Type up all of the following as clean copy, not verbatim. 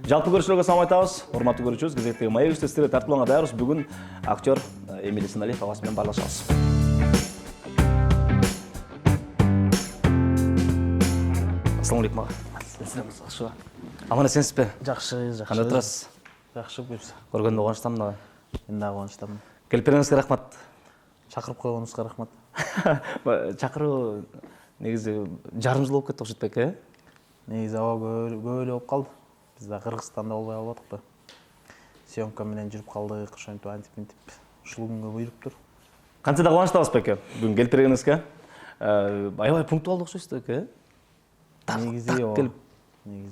Жалпы көрүүчүлөргө салам айтабыз. Урматтуу көрүүчүбүз, кезектеги маек үстөстөрү тартууланга даярбыз. Бүгүн актер Эмиль Сыналиев агасы менен баарлашабыз. Ассаламу алейкум ага. Аман эсенсизби? Жакшы. Кандай отурасыз? Жакшы буюрса. Көргөнгө кубанычтамын. Мен дагы кубанычтамын. Келип бериңизге рахмат. Чакырып койгонуңузга рахмат. Чакыруу негизи жарым жыл болуп кетти окшойт бек, э? Негизи аба көп эле болуп калды. Биз да Кыргызстанда болбой албадык да. Съемка менен жүрүп калдык, ошентип антип ушул күнгө буйруптур. Кантсе да кубанычтабыз бек. Бүгүн келип бергениңизге. Аябай пунктуалдуу окшойсуз бек, э? Негизи келип.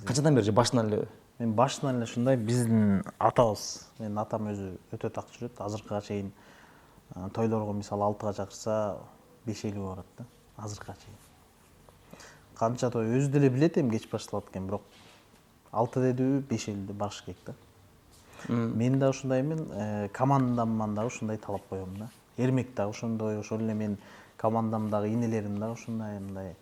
Канчадан бери же башынан эле? Мен башынан эле ушундай, биздин атабыз. Менин атам өзү өтө так жүрөт. Азыркыга чейин тойлорго мисалы 6-га чакырса 5-50 барат да. Азыркыга чейин. Канча той өзү деле билет эми кеч башталат экен, бирок 6 дедиби 5-50 барыш керек да. Мен да ушундаймын, командамдан да ушундай талап коём да. Эрмек да ошондой, ошол эле мен командамдагы инелерим да ушундай, мындай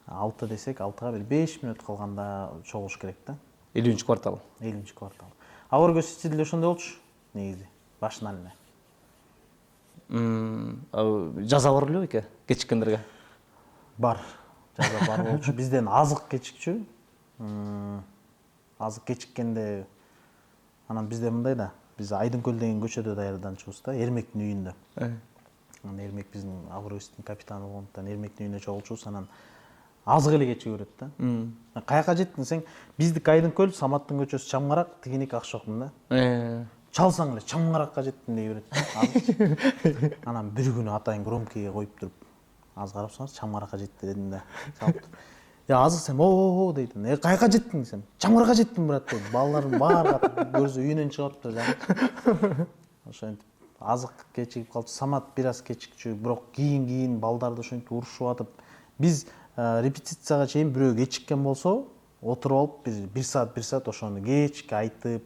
6 десек 6-га бир 5 мүнөт калганда чогулуш керек да. 50-нчи квартал. 50-нчи квартал. Абор көсүчү деле ошондой болчу, негизи, башынан эле. Жаза бар белеби эке? Кечиккендерге? Бар. Жаза бар болчу. Бизден азык кечикчү. Азык кечиккенде анан бизде мындай да, биз Айдынкөл деген көчөдө даярданчубуз да, Эрмектин үйүндө. Анан Эрмек биздин Абройстун капитаны болгондуктан Эрмектин үйүнө чогулчубуз, анан азык эле кечиге берет да. Каяка жеттиң сен? Биздики Айдынкөл, Саматтын көчөсү Чамгарак, тигиники Акшокмун да. Чалсаң эле Чамгаракка жеттим дей берет. Анан бир күнү атайын громкийге коюп туруп, азыр карапсаңыз Чамгаракка жетти дедим да. Чалып туруп. Я азык сен о дейт. Каяка жеттиң сен? Чамгаракка жеттим брат дейт. Балаларым баары көрсө үйүнөн чыгып атты. Ошентип азык кечигип калды. Самат бир аз кечикчү, бирок кийин балдарды ошентип урушуп атып, биз репетицияга чейин бирөө кечиккен болсо, отуруп алып бир саат ошону кечке айтып,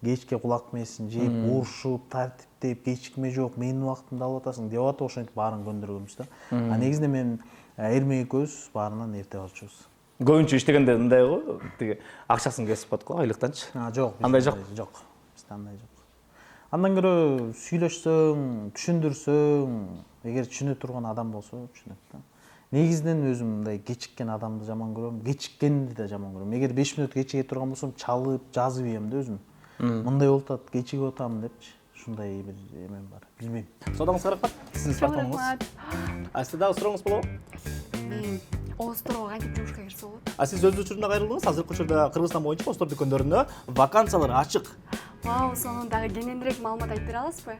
кечке кулак мээсин жеп, урушуп, тартиптеп, кечикме жок, менин убактымды алып атасың деп атып, ошентип баарын көндөргөнбүз да. Негизинде мен Эрмек экөөбүз баарынан эрте барчубуз. Көбүнчө иштегенде мындай го, тиги акчасын кесип коет го, айлыктанчы. Жок, андай жок. Жок. Бизде андай жок. Андан көрө сүйлөшсөң, түшүндүрсөң, эгер түшүнө турган адам болсо түшүнөт да. Негизинен өзүм мындай кечиккен адамды жаман көрөм, кечиккенди да жаман көрөм. Эгер 5 мүнөт кечиге турган болсом, чалып, жазып ийем да өзүм. Мындай болуп атат, кечигип атам депчи. Ушундай бир эмем бар. Билбейм. Содаңызга рахмат. Сиздин спортоңуз. Сизде дагы сурооңуз болобу? Мен Островго кантип жумушка кирсе болот? Сиз өз учурунда кайрылдыңыз. Азыркы учурда Кыргызстан боюнча Остор дүкөндөрүндө вакансиялар ачык. Вау, сонун дагы кененирээк маалымат айтып бере аласызбы?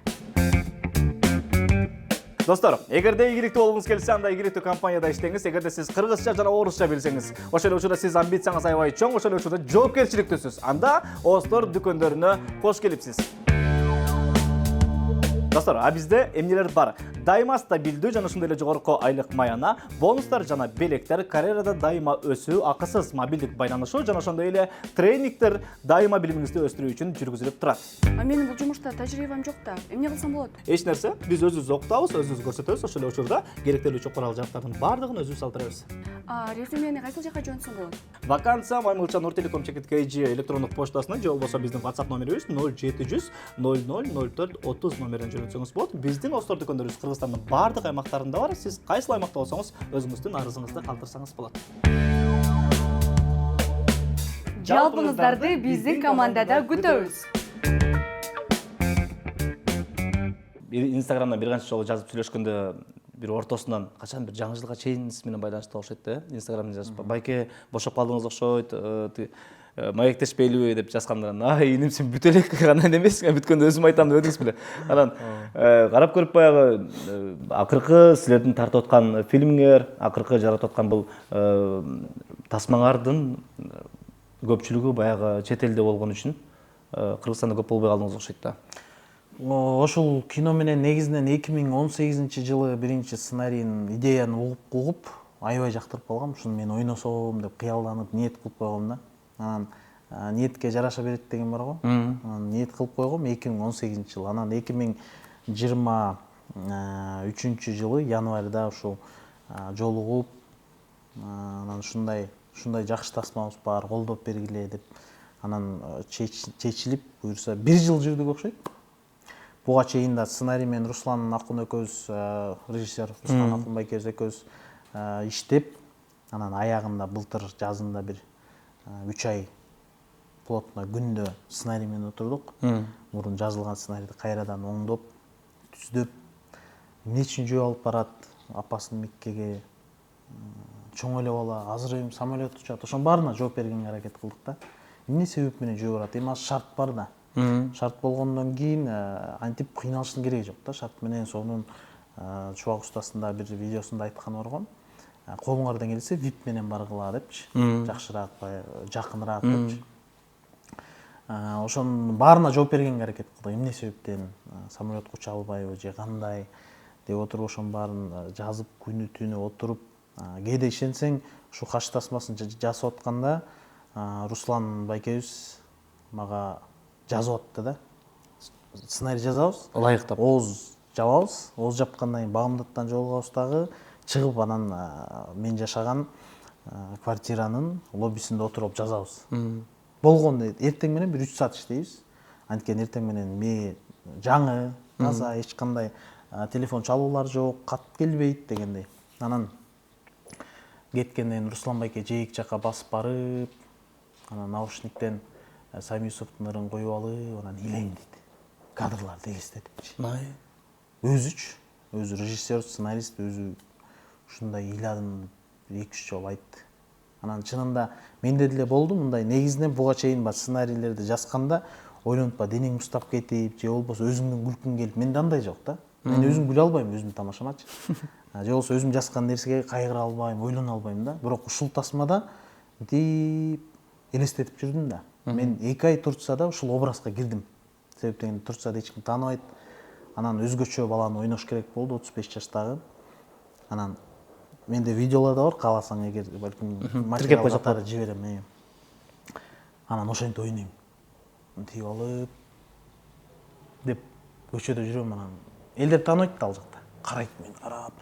Достор, эгерде ийгиликтүү болгуңуз келсе, анда ийгиликтүү компанияда иштеңиз. Эгерде сиз кыргызча жана орусча билсеңиз, ошол учурда сиз амбицияңыз аябай чоң, ошол учурда жоопкерчиликтүүсүз. Анда Остор дүкөндөрүнө кош келипсиз. Достор, бизде эмнелер бар? Дайыма стабилдүү жана ошондой эле жогорку айлык маяна, бонустар жана белектер, карьерада дайыма өсүү, акысыз мобилдик байланышуу жана ошондой эле тренингдер дайыма билимиңизди өстүрүү үчүн жүргүзүлүп турат. Менин бул жумушта тажрыйбам жок да. Эмне кылсам болот? Эч нерсе, биз өзүбүз окутабыз, өзүбүз көрсөтөбүз, ошол эле учурда керектелүүчү курал-жарактардын баардыгын өзүбүз алып беребиз. Резюмени кайсыл жака жөнөтсөм болот? Вакансия Маймылчан Нуртелеком _KG электрондук почтасына же болбосо биздин WhatsApp номерибиз 0700 0004 30 номерине жөнөтсөңүз болот. Биздин Остор дүкөндөрүбүз Кыргызстандын баардык аймактарында бар. Сиз кайсыл аймакта болсоңуз, өзүңүздүн арызыңызды калтырсаңыз болот. Жалпыңыздарды биздин командада күтөбүз. Инстаграмдан бир канча жолу жазып сүйлөшкөндө бир ортосунан качан бир жаңы жылга чейин сиз менен байланышта окшойт да. Инстаграмдан жазып, байке бошоп калдыңыз окшойт, маектешпейлиби деп жазгандар. Иним сен бүтө элек гана эмесиң, бүткөндө өзүм айтам деп өдүңүз беле. Анан карап көрүп баягы акыркы силердин тартып аткан фильмиңер, акыркы жаратып аткан бул тасмаңардын көпчүлүгү баягы чет элде болгон үчүн Кыргызстанда көп болбой калдыңыз окшойт да. Ошол кино менен негизинен 2018-жылы биринчи сценарийин, идеяны угуп, аябай жактырып калгам. Ушуну мен ойносом деп кыялданып, ниет кылып койгом да. Анан ниетке жараша берет деген бар го. Анан ниет кылып койгом 2018-жылы. Анан 2023-жылы январда ушул жолугуп, анан ушундай жакшы тасмабыз бар, колдоп бергиле деп Анан чечилип буюрса 1 жыл жүрдүк окшойт. Буга чейин да сценарий менен Руслан Акун экөөбүз, режиссер Руслан Акун байкебиз экөөбүз иштеп, анан аягында былтыр жазында бир 3 ай плотно күндө сценарий менен отурдук. Мурун жазылган сценарийди кайрадан оңдоп, түздөп, эмне үчүн жөө алып барат, апасын Меккеге чоң эле бала, азыр эми самолет учат, ошонун баарына жооп бергенге аракет кылдык да. Эмне себеп менен жөө барат? Эми шарт бар да. Шарт болгондон кийин антип кыйналыштын кереги жок да. Шарт менен сонун Чубак устасында бир видеосунда айткан оргон. Колуңардан келсе VIP менен баргыла депчи. Жакшыраак, жакыныраак депчи. Ошонун баарына жооп бергенге аракет кылдык. Эмне себептен самолетко уча албайбы же кандай деп отуруп ошонун баарын жазып күнү түнү отуруп, кээде ишенсең ушу каш тасмасын жасап атканда Руслан байкебиз мага жазып атты да. Сценарий жазабыз, ылайыктап. Ооз жабабыз. Ооз жапкандан кийин Багымдаттан жолугабыз дагы, чыгып анан мен жашаган квартиранын лоббисинде отуруп жазабыз. Болгон эртең менен бир 3 саат иштейбиз. Анткени эртең менен ме жаңы, таза, эч кандай телефон чалуулар жок, кат келбейт дегендей. Анан кеткенден Руслан байке жээк жака басып барып, анан наушниктен Самиусовдун ырын коюп алып, анан илейм дейт. Кадрларды элестетипчи. Өзүчү, өзү режиссер, сценарист, өзү ушундай ыйладым 2-3 жолу айтты. Анан чынында менде деле болду мындай, негизинен буга чейин бар сценарийлерди жазганда ойлонуп денең устап кетип, же болбосо өзүңдүн күлкүң келип, менде андай жок да. Мен өзүм күлө албайм, өзүмдү тамашамачы. Же болбосо өзүм жазган нерсеге кайгыра албайм, ойлоно албайм да. Бирок ушул тасмада мынтип элестетип жүрдүм да. Мен 2 ай турса да ушул образга кирдим. Себептен Турцияда эч ким тааныбайт. Анан өзгөчө баланы ойнош керек болду, 35 жаштагы. Анан менде видеолор да бар, кааласаң эгер балким материал катары жиберем. Анан ошентип ойнойм. Мынтип алып деп көчөдө жүрөм, анан элдер тааныбайт да ал жакта. Карайт мени карап,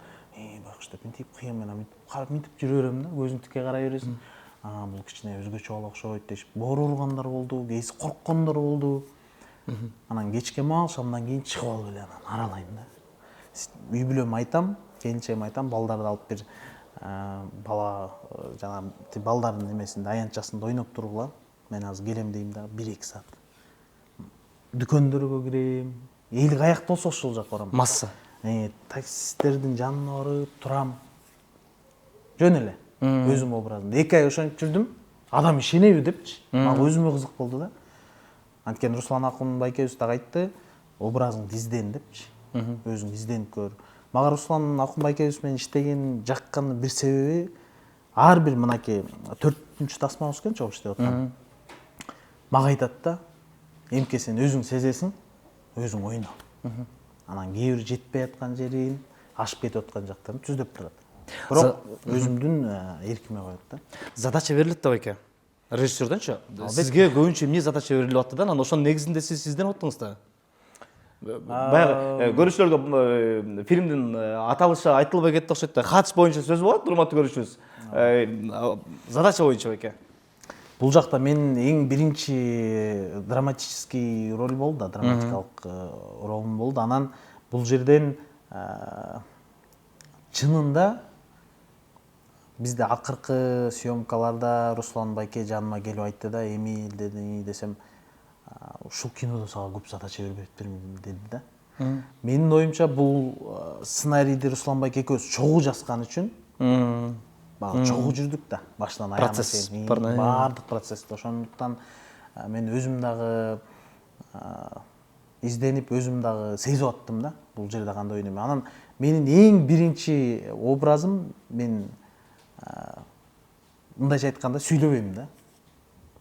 байкуш деп мынтип кыйын менен мынтип карап мынтип жүрө берем да, көзүң тикке карай бересиң. Бул кичине өзгөчө бала окшойт дешип, боору ургандар болду, кээси корккондор болду. Анан кечке маал шамдан кийин чыгып алып эле анан аралайм да. Үй бүлөм айтам, келинчегиме айтам, балдарды алып бир бала жана балдардын эмесинде аянтчасында ойноп тургула. Мен азыр келем дейм да, 1-2 саат. Дүкөндөргө кирем, эли каякта болсо ошол жака барам. Масса. Таксисттердин жанына барып турам. Жөн эле. Өзүм образында 2 ай ошентип жүрдүм. Адам ишенеби депчи. Мага өзүмө кызык болду да. Анткени Руслан Акун байкебиз дагы айтты, образыңды изден депчи. Өзүң изденип көр. Мага Руслан Акун байкебиз менен иштеген жаккан бир себеби, ар бир мынакей 4-үнчү тасмабыз экен чогуу иштеп аткан. Мага айтат да, эмке сен өзүң сезесиң, өзүң ойно. Анан кээ бир жетпей аткан жерин, ашып кетип аткан жактарын түздөп турат. Бирок өзүмдүн эркиме коет да. Задача берилет да байке. Режиссердөнчү. Сизге көбүнчө эмне задача берилип атты да, анан ошонун негизинде сиз изденип аттыңыз да. Баягы көрүүчүлөргө фильмдин аталышы айтылбай кетти окшойт да. Хатч боюнча сөз болот, урматтуу көрүүчүбүз. Задача боюнча байке. Бул жакта менин эң биринчи драматический роль болду да, драматикалык ролум болду. Анан бул жерден чынында бизде акыркы съемкаларда Руслан байке жаныма келип айтты да, Эмил деди десем, ушул кинодо сага көп задача бербептирмин деди да. Менин оюмча бул сценарийди Руслан байке экөөбүз чогуу жазган үчүн чогуу жүрдүк да, башынан аягына чейин. Баардык процессте. Ошондуктан мен өзүм дагы изденип, өзүм дагы сезип аттым да, бул жерде кандай ойнойм. Анан менин эң биринчи образым, мен мындайча айтканда сүйлөбөйм да.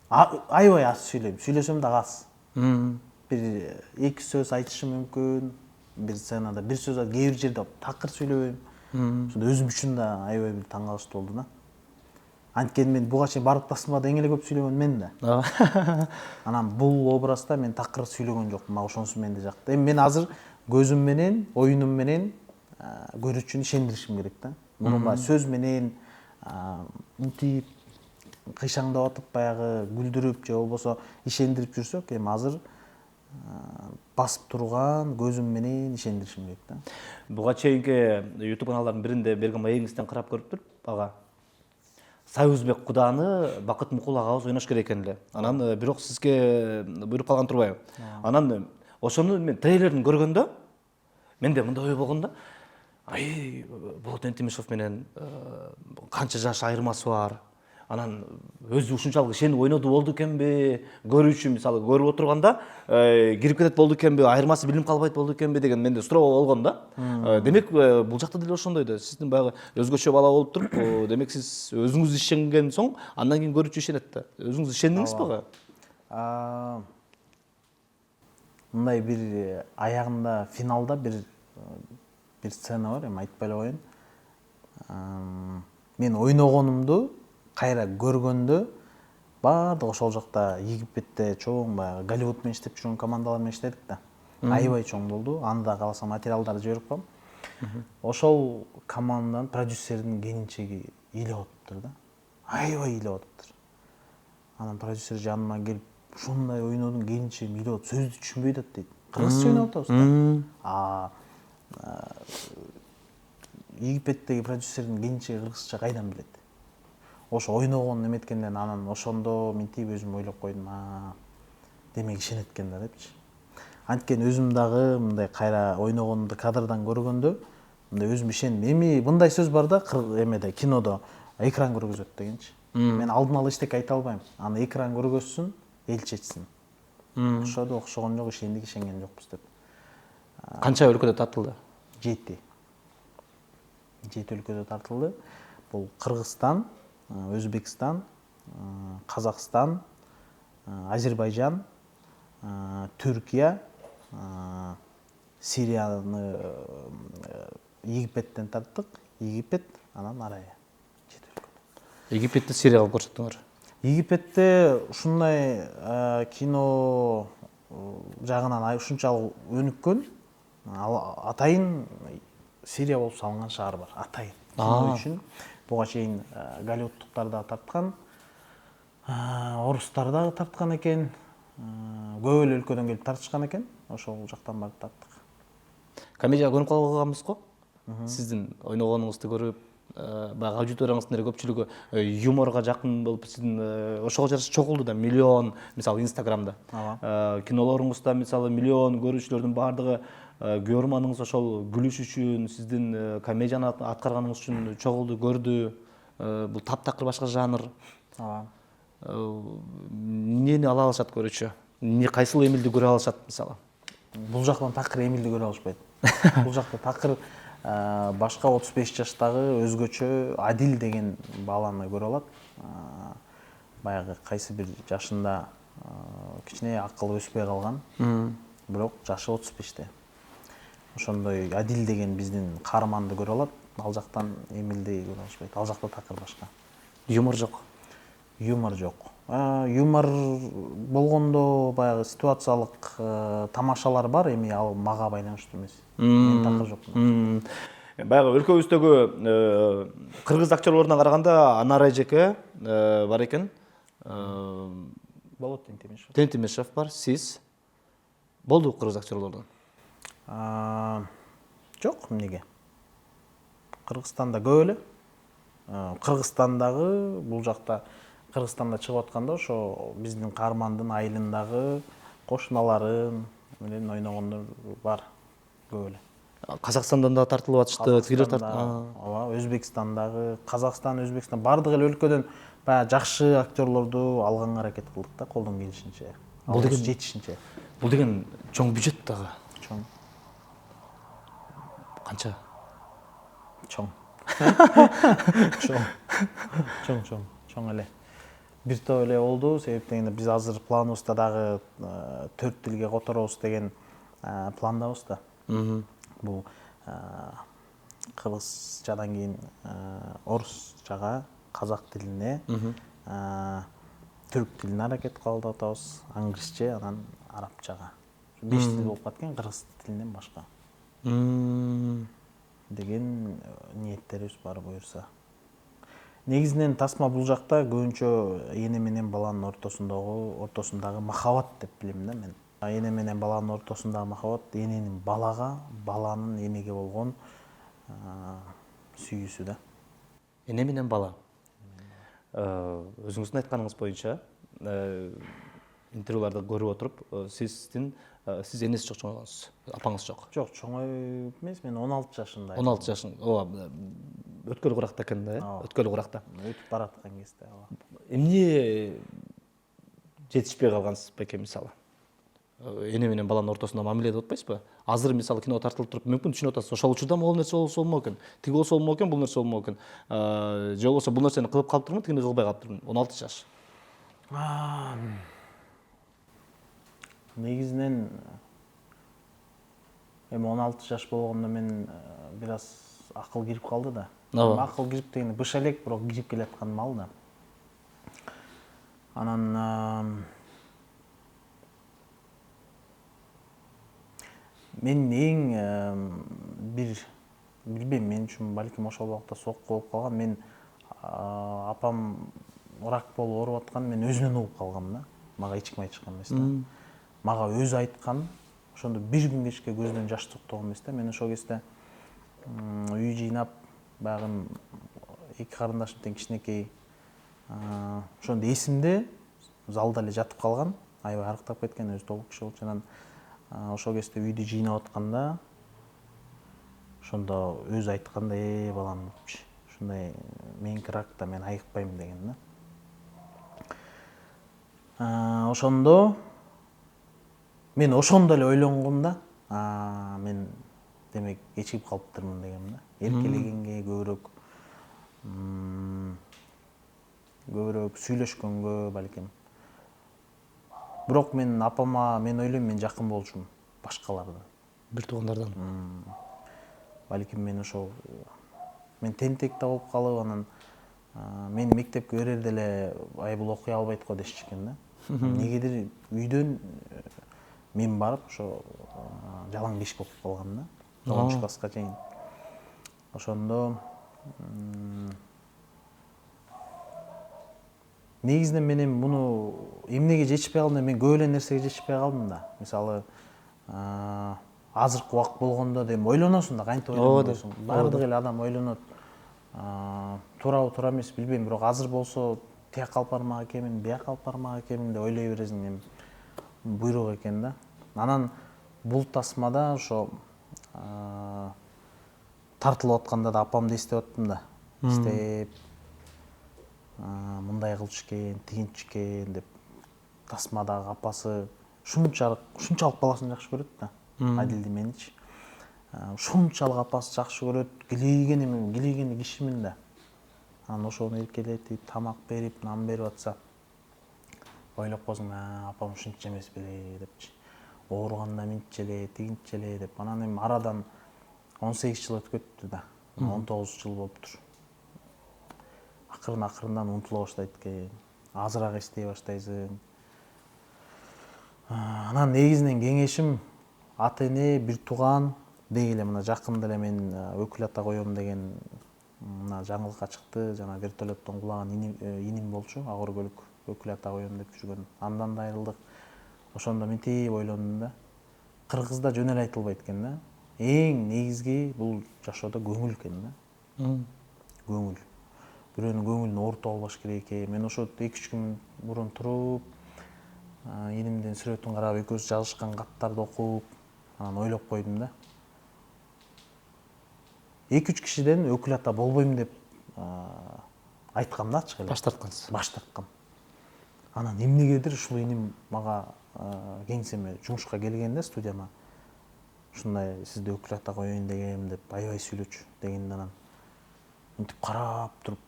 Аябай аз сүйлөйм. Сүйлөсөм дагы аз. Бир 2 сөз айтышым мүмкүн. Бир сценада бир сөз, кээ бир жерде такыр сүйлөбөйм. Ошондо өзүм үчүн да аябай бир таң калыштуу болду да. Анткени мен буга чейин бардык тасмада эң эле көп сүйлөгөн мен да. Анан бул образда мен такыр сүйлөгөн жокмун. Мага ошонусу менде жакты. Эми мен азыр көзүм менен, оюнум менен көрүүчүнү ишендиришим керек да. Муну сөз менен мынтип кыйшаңдап атып баягы күлдүрүп же болбосо ишендирип жүрсөк, эми азыр басып турган көзүм менен ишендиришим керек да. Буга чейинки YouTube каналдардын биринде берген маегиңизден карап көрүп туруп, ага Союзбек Куданы Бакыт Мукул агабыз ойнош керек экен эле. Анан бирок сизге буйруп калган турбайбы? Анан ошону мен трейлерин көргөндө менде мындай ой болгон да. Ай, Болот Энтимишев менен канча жаш айырмасы бар. Анан өзү ушунчалык ишенип ойноду болду экенби, көрүүчү мисалы көрүп отурганда кирип кетет болду экенби, айырмасы билинип калбайт болду экенби деген менде суроо болгон да. Демек бул жакта деле ошондой да. Сиздин баягы өзгөчө бала болуп туруп, демек сиз өзүңүз ишенген соң андан кийин көрүүчү ишенет да. Өзүңүз ишендиңизби ага? Мындай бир аягында финалда бир сцена бар, эми айтпай эле коеюн. Мен ойногонумду кайра көргөндө баардыгы ошол жакта Египетте чоң баягы Голливуд менен иштеп жүргөн командалар менен иштедик да. Аябай чоң болду. Аны да кааласам материалдарды жиберип коем. Ошол команданын продюсердин келинчеги ыйлап атыптыр да. Аябай ыйлап атыптыр. Анан продюсер жаныма келип, ушундай ойнодун келинчегим ыйлап атат, сөздү түшүнбөй атат дейт. Кыргызча ойноп атабыз да. Египеттеги продюсердин келинчеги кыргызча кайдан билет? Ошо ойногон эметкенден анан ошондо мынтип өзүм ойлоп койдум, демек ишенет экен да депчи. Анткени өзүм дагы мындай кайра ойногонду кадрдан көргөндө мындай өзүм ишендим. Эми мындай сөз бар да, эмеде кинодо экран көргөзөт дегенчи. Мен алдын ала эчтеке айта албайм. Аны экран көргөзсүн, эл чечсин. Окшоду, окшогон жок, ишендик, ишенген жокпуз деп. Канча өлкөдө тартылды? 7 өлкөдө тартылды. Бул Кыргызстан, Өзбекстан, Казакстан, Азербайжан, Түркия, Сирияны Египеттен тарттык. Египет, анан Арая. 7 өлкөдө. Египетти Сирияга көрсөттүңөр. Египетте ушундай кино жагынан ушунчалык өнүккөн, атайын Сирия болуп салынган шаар бар. Атайын кино үчүн. Буга чейин Голливудтуктар да тарткан, орустар да тарткан экен, көп эле өлкөдөн келип тартышкан экен. Ошол жактан барып тарттык. Комедияга көнүп калганбыз го. Сиздин ойногонуңузду көрүп, баягы аудиторияңыздын көпчүлүгү юморго жакын болуп, сиздин ошого жараша чогулду да, миллион, мисалы Инстаграмда. Кинолоруңузда мисалы миллион көрүүчүлөрдүн баардыгы көрөрманыңыз ошол күлүш үчүн, сиздин комедияны аткарганыңыз үчүн чогулду, көрдү. Бул таптакыр башка жанр. Эмнени ала алышат көрүүчү? Кайсыл Эмилди көрө алышат мисалы? Бул жактан такыр Эмилди көрө алышпайт. Бул жакта такыр башка 35 жаштагы өзгөчө Адил деген баланы көрө алат. Баягы кайсы бир жашында кичине акылы өспөй калган, бирок жашы 35те. Ошондой Адил деген биздин каарманды көрө алат. Ал жактан Эмилди көрө алышпайт. Ал жакта такыр башка. Юмор жок. Юмор жок. Юмор болгондо баягы ситуациялык тамашалар бар, эми ал мага байланыштуу эмес. Мен такыр жок. Баягы өлкөбүздөгү кыргыз актерлоруна караганда Анар эжеке бар экен. Болот Энтимишев. Тентимишев бар, сиз. Болду кыргыз актерлордон? Жок, эмнеге? Кыргызстанда көп эле. Кыргызстандагы бул жакта Кыргызстанда чыгып атканда ошо биздин каармандын айылындагы кошуналарын менен ойногондор бар көп эле. Казакстандан да тартылып атышты, тигилер Ооба, Өзбекстандагы, Казакстан, Өзбекстан бардык эле өлкөдөн баягы жакшы актерлорду алганга аракет кылдык да, колдон келишинче. Бул деген жетишинче. Бул деген чоң бюджет дагы. Чоң. Канча? Чоң. Чоң эле. Бир топ эле болду, себеп дегенде биз азыр планыбызда дагы 4 тилге которобуз деген пландабыз да. Бул кыргызчадан кийин орусчага, казак тилине, түрк тилине аракет кылып атабыз, англисче, анан арабчага. 5 тил болуп калат экен, кыргыз тилинен башка. Деген ниеттерибиз бар буюрса. Негизинен тасма бул жакта көбүнчө эне менен баланын ортосундагы махабат деп билем да мен. Эне менен баланын ортосундагы махабат эненин балага, баланын энеге болгон сүйүүсү да. Эне менен бала. Өзүңүздүн айтканыңыз боюнча интервьюларды көрүп отуруп сиз энеси жок чоңойгонсуз, апаңыз жок. Жок, чоңой эмес, мен 16 жашында. 16 жашың. Ооба, өткөл куракта экен да, өткөл куракта. Өтүп бараткан кезде, ооба. Эмне жетишпей калгансыз беке мисалы? Эне менен баланын ортосунда мамиле деп атпайсызбы? Азыр мисалы кино тартылып туруп мүмкүн түшүнүп атасыз. Ошол учурда могул нерсе болсо болмок экен. Тиги болсо болмок экен, бул нерсе болмок экен. Же болбосо бул нерсени кылып калыптырмын, тигини кылбай калыптырмын. 16 жаш. Негизинен эми 16 жаш болгондо мен бир аз акыл кирип калды да. Акыл кирип дегенде быш элек, бирок кирип келаткан мал да. Анан мен эң бир билбейм, мен үчүн балким ошол убакта сокку болуп калган. Мен апам рак болуп ооруп аткан, мен өзүнөн угуп калгам да. Мага эчким айтышкан эмес да. Мага өзү айткан, ошондо бир күн кечке көздөн жаш токтогон эмес да. Мен ошол кезде үй жыйнап, баягы эки карындашым тең кичинекей. Ошондо эсимде, залда эле жатып калган, аябай арыктап кеткен, өзү толук киши болчу. Анан ошол кезде үйдү жыйнап атканда, ошондо өзү айтканда, балам депчи, ушундай меники ракта, мен айыкпайм деген да. Ошондо мен ошондо эле ойлонгом да, мен демек кечигип калыптырмын дегем да. Эркелегенге, көбүрөөк сүйлөшкөнгө балким. Бирок мен апама, мен ойлойм, мен жакын болчумун башкалардан. Бир туугандардан. Балким мен ошол мен тентек да болуп калып, анан мени мектепке берерде эле бул окуй албайт го дешчү экен да. Негедир үйдөн мен барып ошо жалаң беш болуп калган да. 10 класска чейин. Ошондо негизинен мен эми муну эмнеге жетишпей калдым, мен көп эле нерсеге жетишпей калдым да. Мисалы, азыркы убакыт болгондо деп ойлоносуң да, кантип ойлоносуң. Баардык эле адам ойлонот. Туурабы, туура эмес билбейм, бирок азыр болсо тияка алып бармак экенмин, бияка алып бармак экенмин деп ойлой бересиң, эми буйрук экен да. Анан бул тасмада ошо тартылып атканда да апамды эстеп аттым да. Эстеп, мындай кылчу экен, тигинчи экен деп. Тасмадагы апасы ушунчалык баласын жакшы көрөт да. Адилди меничи. Ушунчалык апасы жакшы көрөт, килейгени кишимин да. Анан ошону эркелетип, тамак берип, нан берип атса, ойлоп калсаң, апам ушунча эмес беле депчи. Ооруганда мынтча эле, тигинче эле деп. Анан эми арадан 18 жыл өтүп кетти да. 19 жыл болуптур. Акырындан унутула баштайт экен. Азыраак эстей баштайсың. Анан негизинен кеңешим ата эне, бир тууган дегиле мына жакында эле мен өкүл ата коем деген мына жаңылыкка чыкты. Жана вертолеттон кулаган иним болчу, Агор көлүк өкүл ата коем деп жүргөн. Андан да айрылдык. Ошондо мынтип ойлондум да. Кыргызда жөн эле айтылбайт экен да. Эң негизги бул жашоодо көңүл экен да. Көңүл. Бирөөнүн көңүлүн оорутуп албаш керек экен. Мен ошо 2-3 күн мурун туруп, инимдин сүрөтүн карап, экөөбүз жазышкан каттарды окуп, анан ойлоп койдум да. 2-3 кишиден өкүл ата болбойм деп айткам да, ачык эле. Баш тарткансыз. Баш тарткам. Анан эмнегедир ушул иним мага кеңсеме жумушка келгенде, студияма, ушундай сизди өкүл ата коеюн дегем деп аябай сүйлөчү дегенде, анан мынтип карап туруп,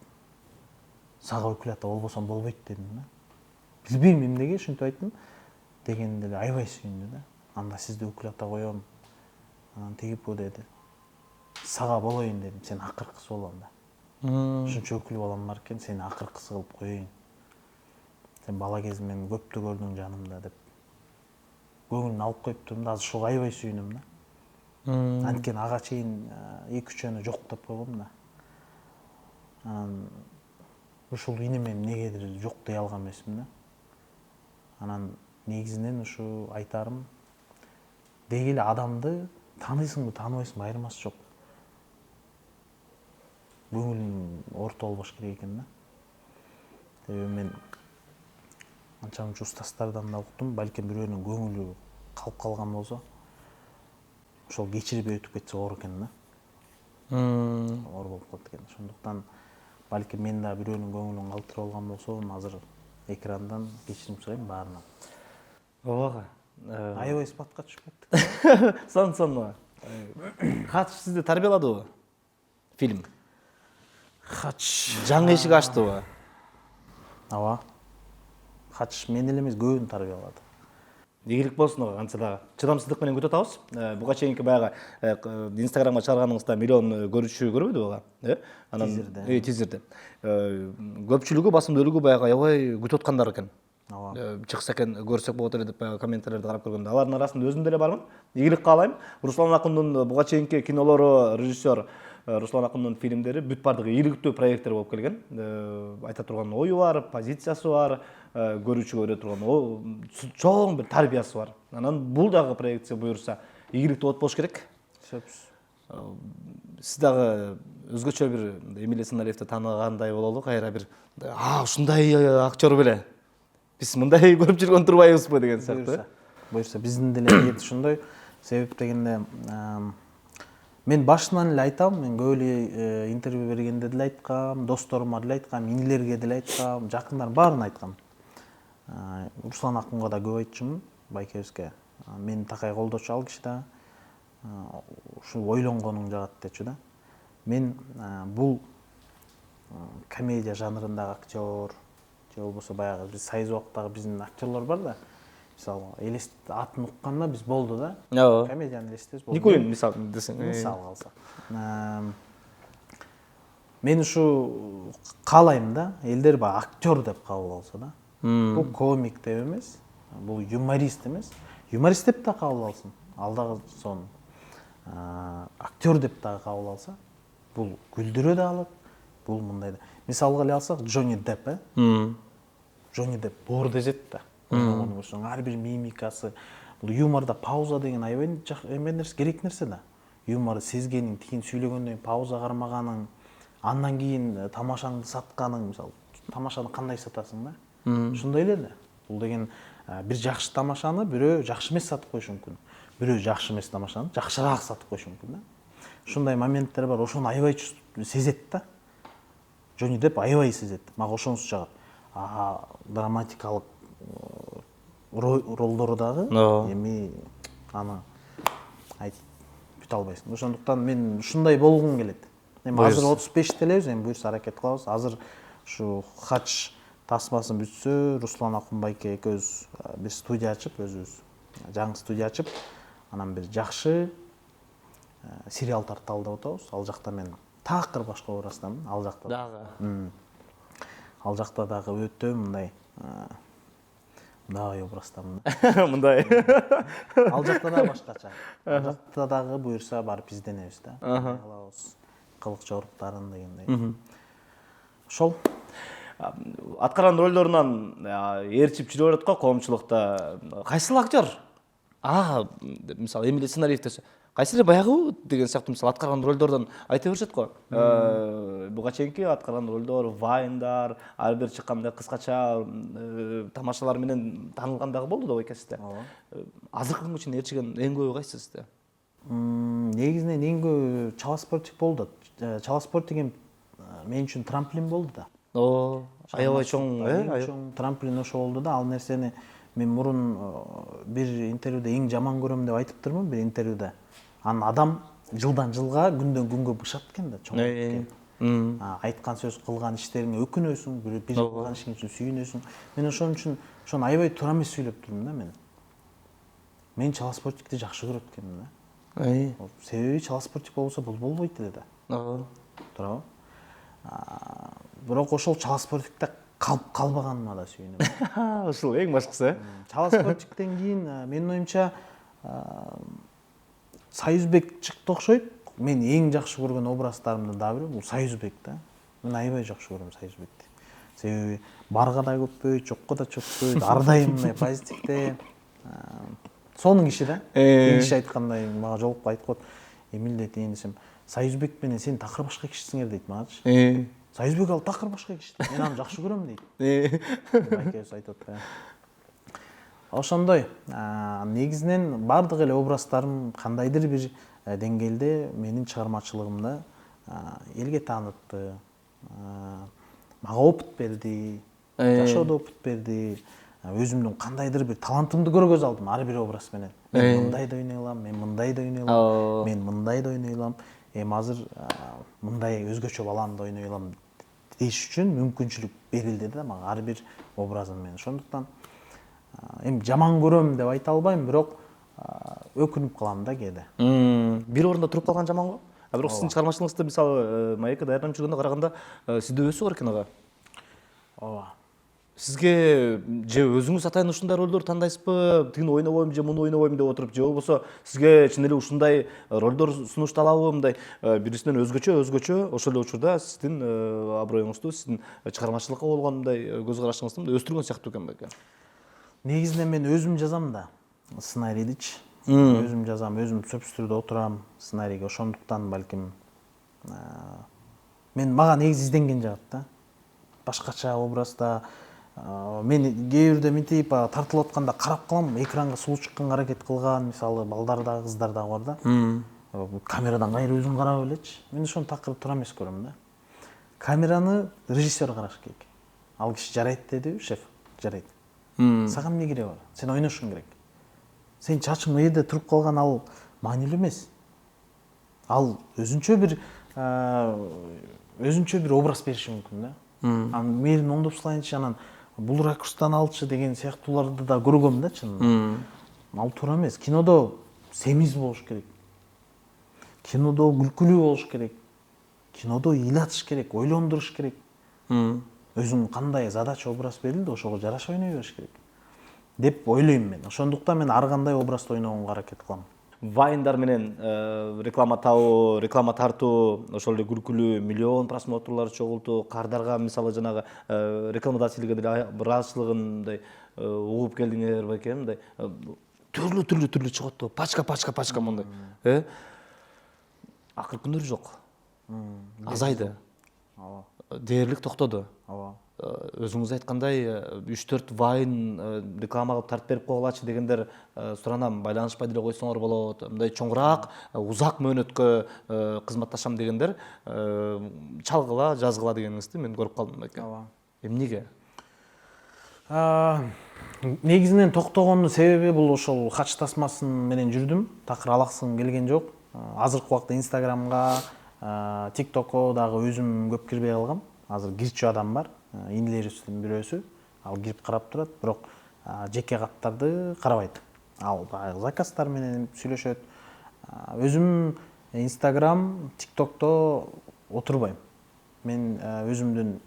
сага өкүл ата болбосом болбойт дедим да. Билбейм эмнеге ушинтип айттым дегенде эле аябай сүйүндү да. Анда сизди өкүл ата коем, анан тигип бу деди. Сага болоюн дедим, сен акыркысы бол анда. Ушунча өкүл балам бар экен, сени акыркысы кылып коеюн. Сен бала кезимен көптү көрдүң жанымда деп. Көңүлүн алып коюптурмун да, азыр ушуга аябай сүйүнөм да. Анткени ага чейин 2-3 жок деп койгом да. Анан ушул ине мен негедир жок дей алган эмесмин да. Анан негизинен ушу айтарым, деги эле адамды тааныйсыңбы тааныбайсыңбы айырмасы жок. Көңүлүң орто болбош керек экен да. Себеби мен анча мынча устаздардан да уктум, балким бирөөнүн көңүлү калып калган болсо, ошол кечирбей өтүп кетсе оор экен да. Оор болуп калат экен. Ошондуктан балким мен да бирөөнүн көңүлүн калтырып алган болсом, азыр экрандан кечирим сурайм баарынан. ооба Аябай спатка түшүп кеттик. сон Хач сизди тарбияладыбы фильм? Хач Жаңы эшик ачтыбы? ооба. Хач мен эле эмес, көбүн тарбиялады. Ийгилик болсун ага кантса дагы. Чыдамсыздык менен күтүп атабыз. Буга чейинки баягы Инстаграмга чыгарганыңызда миллион көрүүчү көрбөдү ага, Анан тизерде. Көпчүлүгү, басымдуулугу баягы аябай күтүп аткандар экен. Ооба. Чыкса экен көрсөк болот эле деп баягы комментарийлерди карап көргөндө. Алардын арасында өзүм деле бармын. Ийгилик каалайм. Руслан Акундун буга чейинки кинолору, режиссер Руслан Акундун фильмдери бүт бардыгы ийгиликтүү проекттер болуп келген. Айта турган ою бар, позициясы бар, көрүүчүгө бере турган чоң бир тарбиясы бар. Анан бул дагы проектсе буюрса ийгиликтүү болот болуш керек. Сөзсүз. Сиз дагы өзгөчө бир Эмилия Сценариевди тааныгандай бололу, кайра бир ушундай актер беле биз мындай көрүп жүргөн турбайбызбы деген сыяктуу. Буюрса биздин деле ниет ушундай. Себеп дегенде мен башынан эле айтам, мен көп эле интервью бергенде деле айткам, досторума деле айткам, инилерге деле айткам, жакындарым баарына айткам. Руслан Акунга да көп айтчумун, байкебизге. Мени такай колдочу ал киши да. Ушу ойлонгонуң жагат дечү да. Мен бул комедия жанрындагы актер, же болбосо баягы биз Союз убактагы биздин актерлор бар да. Мисалы, атын укканда биз болду да. Ооба. Комедияны элестетебиз. болду. Никулин мисалы десең. Мисал алсак. Мен ушу каалайм да, элдер баягы актер деп кабыл алса да. Бул комик деп эмес, бул юморист эмес. Юморист деп да кабыл алсын. Ал дагы сонун. Актер деп да кабыл алса, бул күлдүрө да алат, бул мындай да. Мисалга эле алсак, Джонни Депп, Джонни Депп боор дежет да. Ар бир мимикасы, бул юморда пауза деген аябай нерсе, керек нерсе да. Юмор сезгениң, тигин сүйлөгөндөн пауза кармаганың, андан кийин тамашаңды сатканың, мисалы, тамашаны кандай сатасың да? Ушундай эле да. Бул деген бир жакшы тамашаны бирөө жакшы эмес сатып коюшу мүмкүн. Бирөө жакшы эмес тамашаны жакшыраак сатып коюшу мүмкүн да. Ушундай моменттер бар, ошону аябай сезет да. Джонни Депп аябай сезет. Мага ошонусу жагат. Драматикалык ролдору дагы эми аны айтып бүтө албайсың. Ошондуктан мен ушундай болгум келет. Эми азыр 35 элебиз, эми буюрса аракет кылабыз. Азыр ушу Хач тасмасын бүтсө, Руслан Акун байке экөөбүз бир студия ачып, өзүбүз жаңы студия ачып, анан бир жакшы сериал тарталы деп атабыз. Ал жакта мен такыр башка образдамын. Ал жакта Дагы. Ал жакта дагы өтө мындай мындай образдамын. Мындай. Ал жакта дагы башкача. Ал жакта дагы буюрса барып изденебиз да. Кылабыз. Кылык жоруктарын дегендей. Ошол Аткарган ролдорунан ээрчип жүрүп атат го коомчулукта. Кайсыл актер? Мисалы Эмилия Сценариев десе, кайсыл баягы деген сыяктуу мисалы аткарган ролдордон айта беришет го. Буга чейинки аткарган ролдор, вайндар, ар бир чыкканда кыскача тамашалар менен таанылган дагы болду да байкесизде. Азыркы күнгө чейин ээрчиген эң көбү кайсы сизде? Негизинен эң көбү Чала спортик болду. Чала спортик мен үчүн трамплин болду да. Аябай чоң, чоң трамплин ошо болду да. Ал нерсени мен мурун бир интервьюда эң жаман көрөм деп айтыптырмын, бир интервьюда. Анан адам жылдан жылга, күндөн күнгө бышат экен да, чоң. Айткан сөз, кылган иштериңе өкүнөсүң, бир кылган ишиң үчүн сүйүнөсүң. Мен ошон үчүн ошону аябай туура эмес сүйлөп турдум да мен. Мен Чала спортикти жакшы көрөт экенмин да. Себеби Чала спортик болбосо бул болбойт эле да. Туурабы? Бирок ошол Чала спортикте калып калбаганыма да сүйүнөм. Ушул эң башкысы. Чала спортиктен кийин менин оюмча Союзбек чыкты окшойт. Мен эң жакшы көргөн образдарымдын дагы бири бул Союзбек да. Мен аябай жакшы көрөм Союзбекти. Себеби барга да көппөйт, жокко да чөкпөйт, ар дайым мындай позитивде. Сонун киши да. Бир киши айткандай мага жолугуп айтып коет. Эмил дейт, десем, Союзбек менен сен такыр башка кишисиңер дейт магачы. Союзбек ал такыр башка киши. Мен аны жакшы көрөм дейт. Байкебиз айтып атпайбы. Ошондой, негизинен бардык эле образдарым кандайдыр бир деңгээлде менин чыгармачылыгымда элге таанытты, мага опыт берди, жашоодо опыт берди, өзүмдүн кандайдыр бир талантымды көргөзө алдым ар бир образ менен. Мен мындай да ойной алам, мен мындай да ойной алам, мен мындай да ойной алам, азыр мындай өзгөчө баланды ойной алам деш үчүн мүмкүнчүлүк берилди да мага ар бир образым менен. Ошондуктан эми жаман көрөм деп айта албайм, бирок өкүнүп калам да кээде. Бир орунда туруп калган жаман го. Бирок сиздин чыгармачылыгыңызда мисалы маекке даярданып жүргөндө караганда сизде өсү бар экен ага. Ооба. Сизге же өзүңүз атайын ушундай ролдор тандайсызбы, тигини ойнобойм же муну ойнобойм деп отуруп, же болбосо сизге чын эле ушундай ролдор сунушталабы, мындай бирисинен өзгөчө ошол эле учурда сиздин аброюңузду, сиздин чыгармачылыкка болгон мындай көз карашыңызды мындай өстүргөн сыяктуу экен бекен. Негизинен мен өзүм жазам да сценарийдичи. Өзүм жазам, өзүм сөп студияда отурам сценарийге. Ошондуктан балким мага негизи изденген жагат да. Башкача образда мен кээ бирде мынтип тартылып атканда карап калам, экранга суу чыкканга аракет кылган, мисалы балдар да, кыздар да бар да. Камерадан кайра өзүң карап элечи. Мен ошону такыр туура эмес көрөм да. Камераны режиссер караш керек. Ал киши жарайт дедиби, шеф, жарайт. Сага эмне кереги бар? Сен ойношуң керек. Сен чачың мына жерде туруп калган ал маанилүү эмес. Ал өзүнчө бир образ бериши мүмкүн да. Мээrini оңдоп салайынчы, анан бул ракурстан алчы деген сыяктууларды да көргөм да чынында. Ал туура эмес. Кинодо семиз болуш керек. Кинодо күлкүлүү болуш керек. Кинодо ыйлатыш керек, ойлондуруш керек. Өзүң кандай задача образ берилди, ошого жараша ойной бериш керек деп ойлойм мен. Ошондуктан мен ар кандай образды ойногонго аракет кылам. Вайндар менен реклама табуу, реклама тартуу, ошол эле күлкүлүү миллион просмотрлар чогултуу, кардарга мисалы жанагы рекламодательге деле бир азчылыгын мындай угуп келдиңер бекен, мындай түрлүү чыгат го, пачка мындай. Акыркы күндөр жок. Азайды. Дээрлик токтоду. Өзүңүз айткандай 3-4 вайн реклама кылып тартып берип койгулачы дегендер суранам, байланышпай деле койсоңор болот. Мындай чоңураак, узак мөөнөткө кызматташам дегендер чалгыла, жазгыла дегениңизди мен көрүп калдым экен. Эмнеге? Негизинен токтогондун себеби бул ошол хач тасмасын менен жүрдүм. Такыр алаксым келген жок. Азыркы убакта Инстаграмга, ТикТокко дагы өзүм көп кирбей калгам. Азыр кирчү адам бар. Инилерибиздин бирөөсү. Ал кирип карап турат, бирок жеке каттарды карабайт. Ал баягы заказдар менен сүйлөшөт. Өзүм Инстаграм, ТикТокто отурбайм. Мен өзүмдүн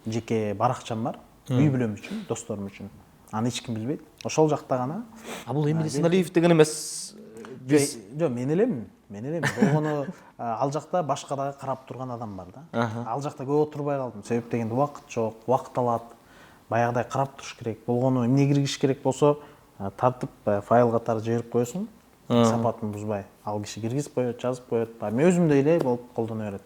жеке баракчам бар. Үй бүлөм үчүн, досторум үчүн. Аны эч ким билбейт. Ошол жакта гана. Бул Эмиль Эсеналиев деген эмес. Жок, мен элем. Болгону ал жакта башка дагы карап турган адам бар да. Ал жакта көп отурбай калдым. Себеп дегенде убакыт жок, убакыт алат. Баягыдай карап туруш керек. Болгону эмне киргиш керек болсо, тартып файл катары жиберип коесуң. Сапатын бузбай. Ал киши киргизип коет, жазып коет. Мен өзүмдөй эле болуп колдоно берет.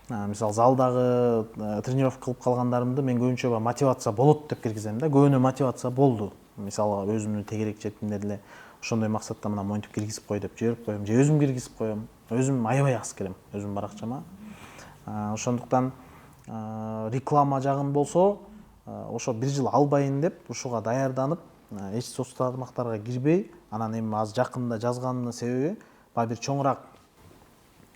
Мисалы залдагы тренировка кылып калгандарымды мен көбүнчө мотивация болот деп киргизем да. Көбүнө мотивация болду. Мисалы өзүмдүн тегерек четимде деле ошондой максатта мына монтип киргизип кой деп жиберип коем, же өзүм киргизип коем. Өзүм аябай аз кирем, өзүм баракчама. Ошондуктан реклама жагын болсо, ошо бир жыл албайын деп ушуга даярданып, эч соц тармактарга кирбей, анан эми азыр жакында жазганымдын себеби баягы бир чоңураак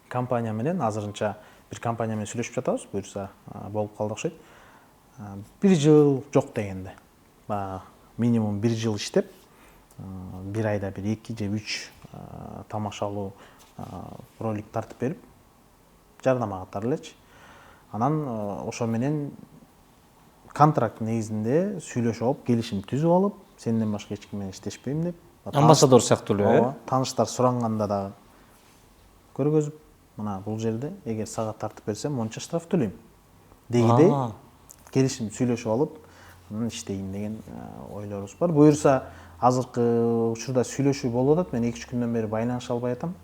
компания менен азырынча бир компания менен сүйлөшүп жатабыз, буюрса болуп калды окшойт. Бир жыл жок дегенде. Минимум бир жыл иштеп, бир айда бир 2 же 3 тамашалуу ролик тартып берип, жардама катары элечи. Анан ошо менен контракт негизинде сүйлөшүп алып, келишим түзүп алып, сенден башка эч ким менен иштешпейм деп. Амбассадор сыяктуу эле, Тааныштар суранганда дагы көргөзүп, мына бул жерде эгер сага тартып берсем, монча штраф төлөйм. Дегидей келишим сүйлөшүп алып анан иштейин деген ойлорубуз бар. Буюрса азыркы учурда сүйлөшүү болуп атат. Мен 2-3 күндөн бери байланыша албай атам.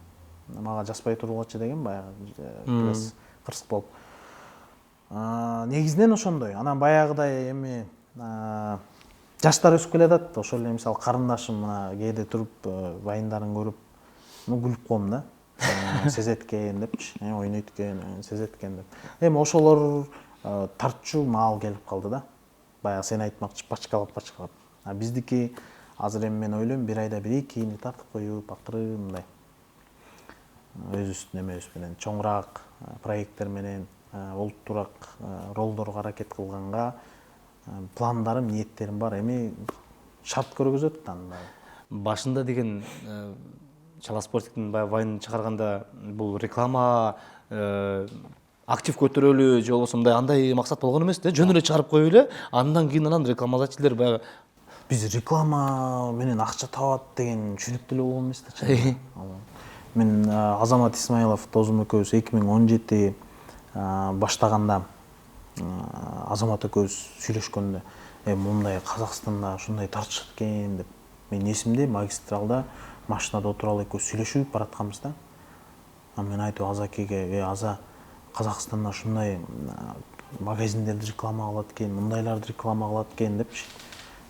Мага жазбай тургулачы деген баягы бираз кырсык болуп. Негизинен ошондой. Анан баягыдай эми жаштар өсүп келатат. Ошол эле мисалы карындашым мына кээде туруп вайындарын көрүп, күлүп коем да. Сезет экен депчи, ойнойт экен, сезет экен деп. Эми ошолор тартчу маал келип калды да. Баягы сен айтмакчы пачкалап. Биздики азыр эми мен ойлойм, бир айда 1-2 кийини тартып коюп, акырын мындай өзүбүздүн эмебиз менен чоңураак проекттер менен олуттуураак ролдорго аракет кылганга пландарым, ниеттерим бар. Эми шарт көргөзөт да анда. Башында деген Чала Спортиктин баягы вайнын чыгарганда бул реклама актив көтөрөлү же болбосо мындай андай максат болгон эмес да. Жөн эле чыгарып коюп эле, андан кийин анан рекламодательдер баягы Биз реклама менен акча табат деген түшүнүк деле болгон эмес да. Мен Азамат Исмаилов досум экөөбүз 2017 баштаганда Азамат экөөбүз сүйлөшкөндө мындай Казакстанда ушундай тартышат экен деп. Мен эсимде магистралда машинада отуруп алып экөөбүз сүйлөшүп баратканбыз да. Мен айтып Азакеге, Аза Казакстанда ушундай магазиндерди реклама кылат экен, мындайларды реклама кылат экен депчи.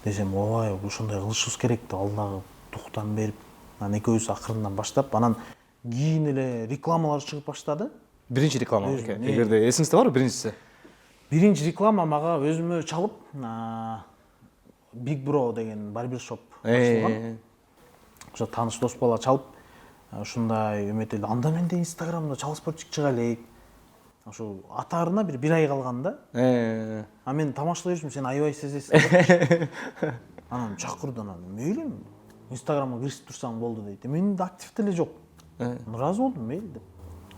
Десем, ой, ушундай кылышыбыз керек деп ал дагы туктам берип, анан экөөбүз акырындан баштап, анан кийин эле рекламалар чыгып баштады. биринчи реклама экен. Эгерде эсиңизде барбы биринчиси? Биринчи реклама мага өзүмө чалып, Big Bro деген барбершоп ачылган. Ошо тааныш дос бала чалып, ушундай үмөт эле. Анда менде Инстаграмда Чала Спортик чыга элек. Ошо атаарына бир ай калганда. Мен тамашалай жүрсүм, сен аябай сезесиң. Анан чакырды, анан мейли Инстаграмга киришип турсаң болду дейт. Мен да актив деле жок. Ыраазы болдум, мейли деп.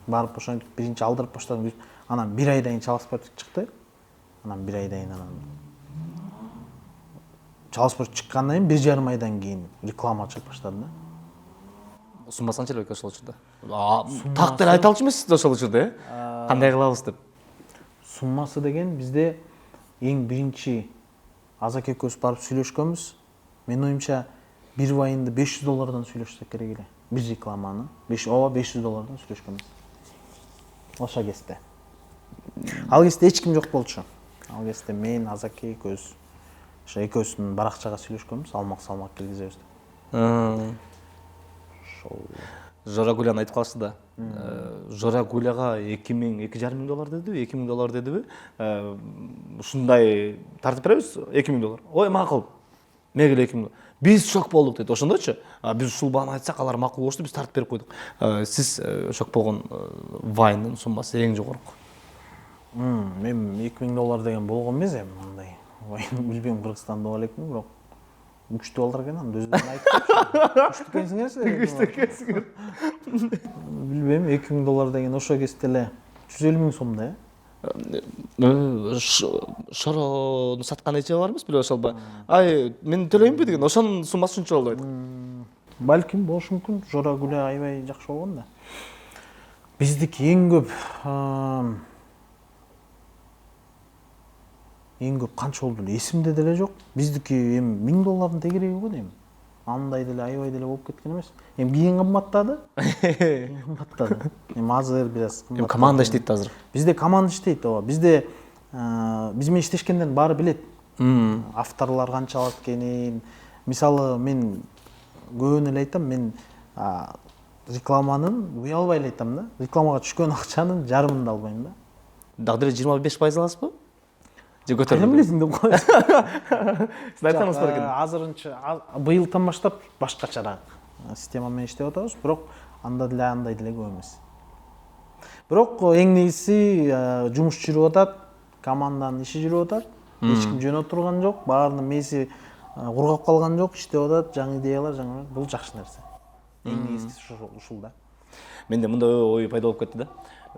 Барып ошентип биринчи алдырып баштадым. Анан бир айдан кийин Чала Спортик чыкты. Анан бир айдан кийин Чала Спортик чыккандан кийин 1,5 айдан кийин реклама чыгып баштады да. Суммасы канча элек ошол учурда? Так деле айта алчу эмессиз ошол учурда, кандай кылабыз деп. Суммасы деген бизде эң биринчи Азак экөөбүз барып сүйлөшкөнбүз. Менин оюмча бир вайынды $500 сүйлөшсөк керек эле. Бир рекламаны $500 сүйлөшкөнбүз. Ошо кезде. Ал кезде эч ким жок болчу. Ал кезде мен Азак экөөбүз ошо экөөбүздүн баракчага сүйлөшкөнбүз, салмак киргизебиз деп. Жора Гуляны айтып калышты да. Жора Гуляга $2,500 дедиби, $2,000 дедиби? Ушундай тартып беребиз $2,000. Ой, макул. Мега $2,000. Биз шок болдук дейт. Ошондочу. Биз ушул бааны айтсак, алар макул болушту, биз тартып берип койдук. Сиз шок болгон вайндын суммасы эң жогорку? Мен $2,000 деген болгон эмес эми мындай. Билбейм, Кыргызстанда боло элекми, бирок $3 экен, анда өзүң айтып. Күчтүү экенсиңер. Билбейм, $2,000 деген ошо кезде эле 150,000 сом да. Шорону саткан эче бар эмес беле ошол ба? Ай, мен төлөймүнбү деген, ошонун суммасы ушунча болду. Балким болушу мүмкүн. Жора Гуля аябай жакшы болгон да. Биздики эң көп канча болду эле эсимде деле жок. Биздики эми $1000 тегереги го дейм. Андай деле аябай деле болуп кеткен эмес. Эми кийин кымбаттады. Эми азыр бираз кымбат. Эми команда иштейт да азыр. Бизде команда иштейт, ооба. Бизде биз менен иштешкендердин баары билет. Авторлор канча алат экенин. Мисалы мен көбүнө эле айтам, мен рекламанын уялбай эле айтам да. Рекламага түшкөн акчанын жарымын да албайм да. Дагы деле 25% аласызбы? Же көтөрүлдү? Кайдан билесиң деп коет. Сиз айтсаңыз бар экен. Азырынча быйылдан баштап башкачараак система менен иштеп атабыз, бирок анда деле андай деле көп эмес. Бирок эң негизги жумуш жүрүп атат, команданын иши жүрүп атат. Эч ким жөн отурган жок, баарынын мээси кургап калган жок, иштеп атат, жаңы идеялар, бул жакшы нерсе. Эң негизгиси ушул да. Менде мындай ой пайда болуп кетти да.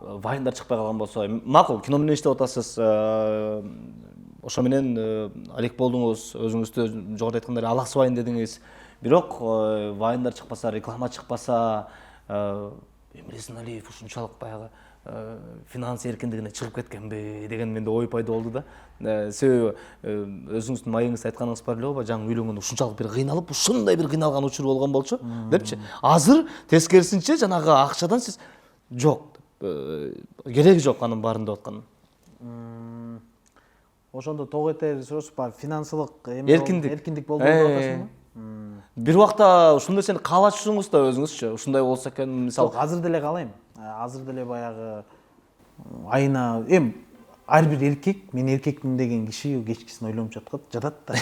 Вайндар чыкпай калган болсо, макул, кино менен иштеп атасыз. Ошо менен алек болдуңуз, өзүңүздү жогоруда айткандай алаксыбайын дедиңиз. Бирок вайндар чыкпаса, реклама чыкпаса, Эмрезин Алиев ушунчалык баягы финанс эркиндигине чыгып кеткенби деген менде ой пайда болду да. Себеби өзүңүздүн майыңызда айтканыңыз бар эле го, жаңы үйлөнгөндө ушунчалык бир кыйналып, ушундай бир кыйналган учур болгон болчу депчи. Азыр тескерисинче жанагы акчадан сиз жок, кереги жок анын баарын деп аткан. Ошондо ток этер суроосуз бар, финансылык эркиндик болду деп атасыңбы? Бир убакта ушундай сени каалачусуңуз да өзүңүзчү, ушундай болсо экен, мисалы. Азыр деле каалайм. Азыр деле баягы айына ар бир эркек, мен эркекмин деген киши кечкисин ойлонуп жатат да.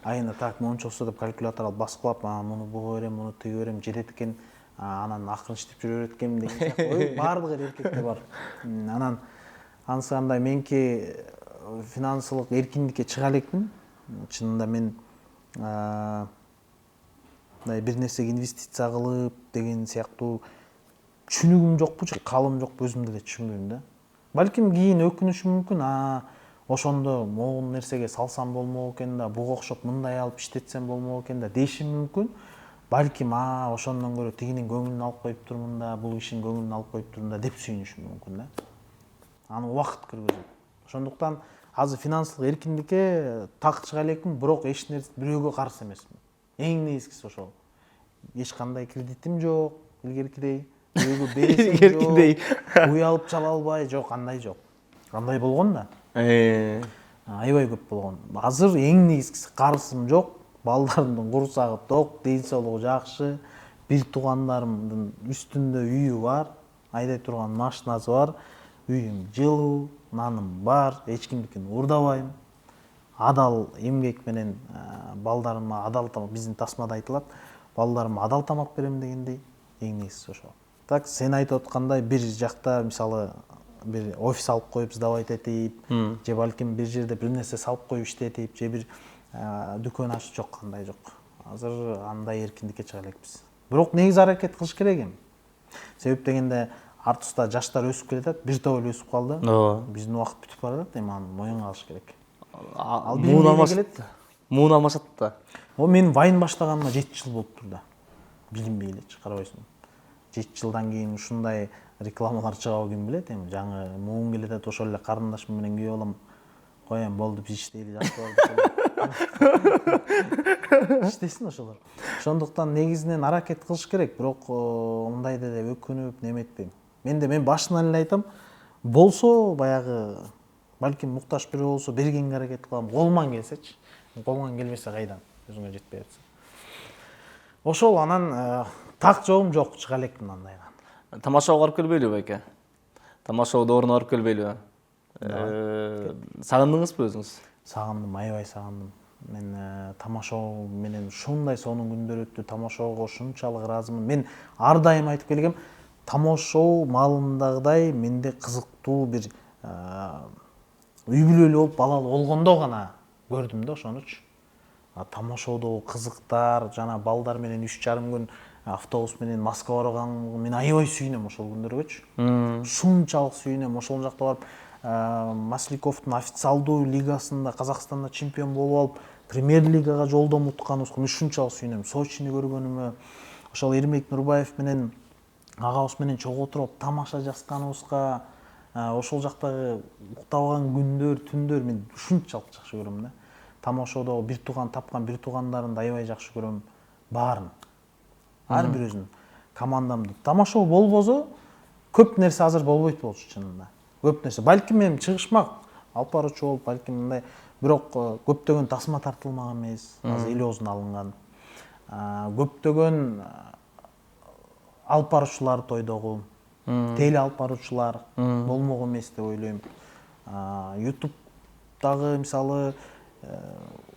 Айына так монча болсо деп калькулятор алып баскылап, муну буга берем, муну тиге берем, жетет экен, анан акырын иштеп жүрө берет экенмин деген сыяктуу ой баардык эркекте бар. Анан анысы андай меники финансылык эркиндикке чыга элекмин. Чынында мен мындай бир нерсеге инвестиция кылып деген сыяктуу түшүнүгүм жокпу же каалым жокпу, өзүм деле түшүнбөйм да. Балким кийин өкүнүшүм мүмкүн, ошондо могул нерсеге салсам болмок экен да, буга окшоп мындай алып иштетсем болмок экен да дешим мүмкүн. Балким ошондон көрө тигинин көңүлүн алып коюп турмун да, бул кишинин көңүлүн алып коюп турмун да деп сүйүнүшүм мүмкүн да. Аны убакыт киргизет. Ошондуктан азыр финансылык эркиндикке так чыга элекмин, бирок эч нерсе бирөөгө каршы эмесмин. Эң негизгиси ошол. Эч кандай кредитим жок, илгеркидей. Бирөөгө бересем жок, уялып чала албай, жок, андай жок. Андай болгон да. Аябай көп болгон. Азыр эң негизгиси карызым жок, балдарымдын курсагы ток, ден соолугу жакшы, бир туугандарымдын үстүндө үйү бар, айдай турган машинасы бар, үйүм жылуу, наным бар, эч кимдикин уурдабайм. Адал эмгек менен балдарыма адал тамак, биздин тасмада айтылат, балдарыма адал тамак берем дегендей, эң негизгиси ошол. Так, сен айтып аткандай бир жакта мисалы бир офис алып коюп сдавать этип, же балким бир жерде бир нерсе салып коюп иштетип, же бир дүкөн ачып жок, андай жок. Азыр андай эркиндикке чыга элекпиз. Бирок негизи аракет кылыш керек эми. Себеп дегенде ар туста жаштар өсүп келатат, бир топ эле өсүп калды. Биздин убакыт бүтүп баратат, эми аны моюнга алыш керек. Муун алмашат да. Мен вайн баштаганыма 7 жыл болуптур да. Билинбей элечи, карабайсың. 7 жылдан кийин ушундай рекламалар чыгабы ким билет, эми жаңы муун келатат, ошол эле карындашым менен күйөө алам. Коем, болду, биз иштейли, жакшы болду. Иштесин ошолор. Ошондуктан негизинен аракет кылыш керек, бирок мындай деле өкүнүп неметпейм. Мен башынан эле айтам, болсо баягы балким муктаж бирөө болсо бергенге аракет кылам, колуман келсечи. Колуңан келбесе кайдан, өзүңө жетпей атса. Ошол анан так жолум жок, чыга элекмин андайга. Тамашага барып келбейлиби байке? Тамашага орун барып келбейлиби? Сагындыңызбы өзүңүз? Сагындым, аябай сагындым. Мен тамашоо менен ушундай сонун күндөр өттү, тамашоого ушунчалык ыраазымын. Мен ар дайым айтып келгем, тамашоо маалындагыдай менде кызыктуу бир үй бүлөлүү болуп, балалуу болгондо гана көрдүм да ошонучу. Тамашоодо кызыктар, жана балдар менен 3,5 күн автобус менен Москва барган, мен аябай сүйүнөм ошол күндөргөчү. Ушунчалык сүйүнөм, ошол жакта барып Масляковдун официалдуу лигасында Казакстанда чемпион болуп алып, премьер-лигага жолдомо утканыбызга мен ушунчалык сүйүнөм. Сочини көргөнүмө, ошол Эрмек Нурбаев менен агабыз менен чогуу отуруп тамаша жазганыбызга, ошол жактагы уктабаган күндөр, түндөр мен ушунчалык жакшы көрөм да. Тамашоодо бир тууган тапкан бир туугандарымды аябай жакшы көрөм, баарын. Ар бир өзүнүн командамды. Тамашоо болбосо көп нерсе азыр болбойт болчу чынында. Көп нерсе. Балким мен чыгышмак алып баруучу болуп, балким мындай, бирок көптөгөн тасма тартылмаган эмес, азыр эл оозуна алынган. Көптөгөн алып баруучулар тойдогу, теле алып баруучулар болмок эмес деп ойлойм. YouTube'дагы мисалы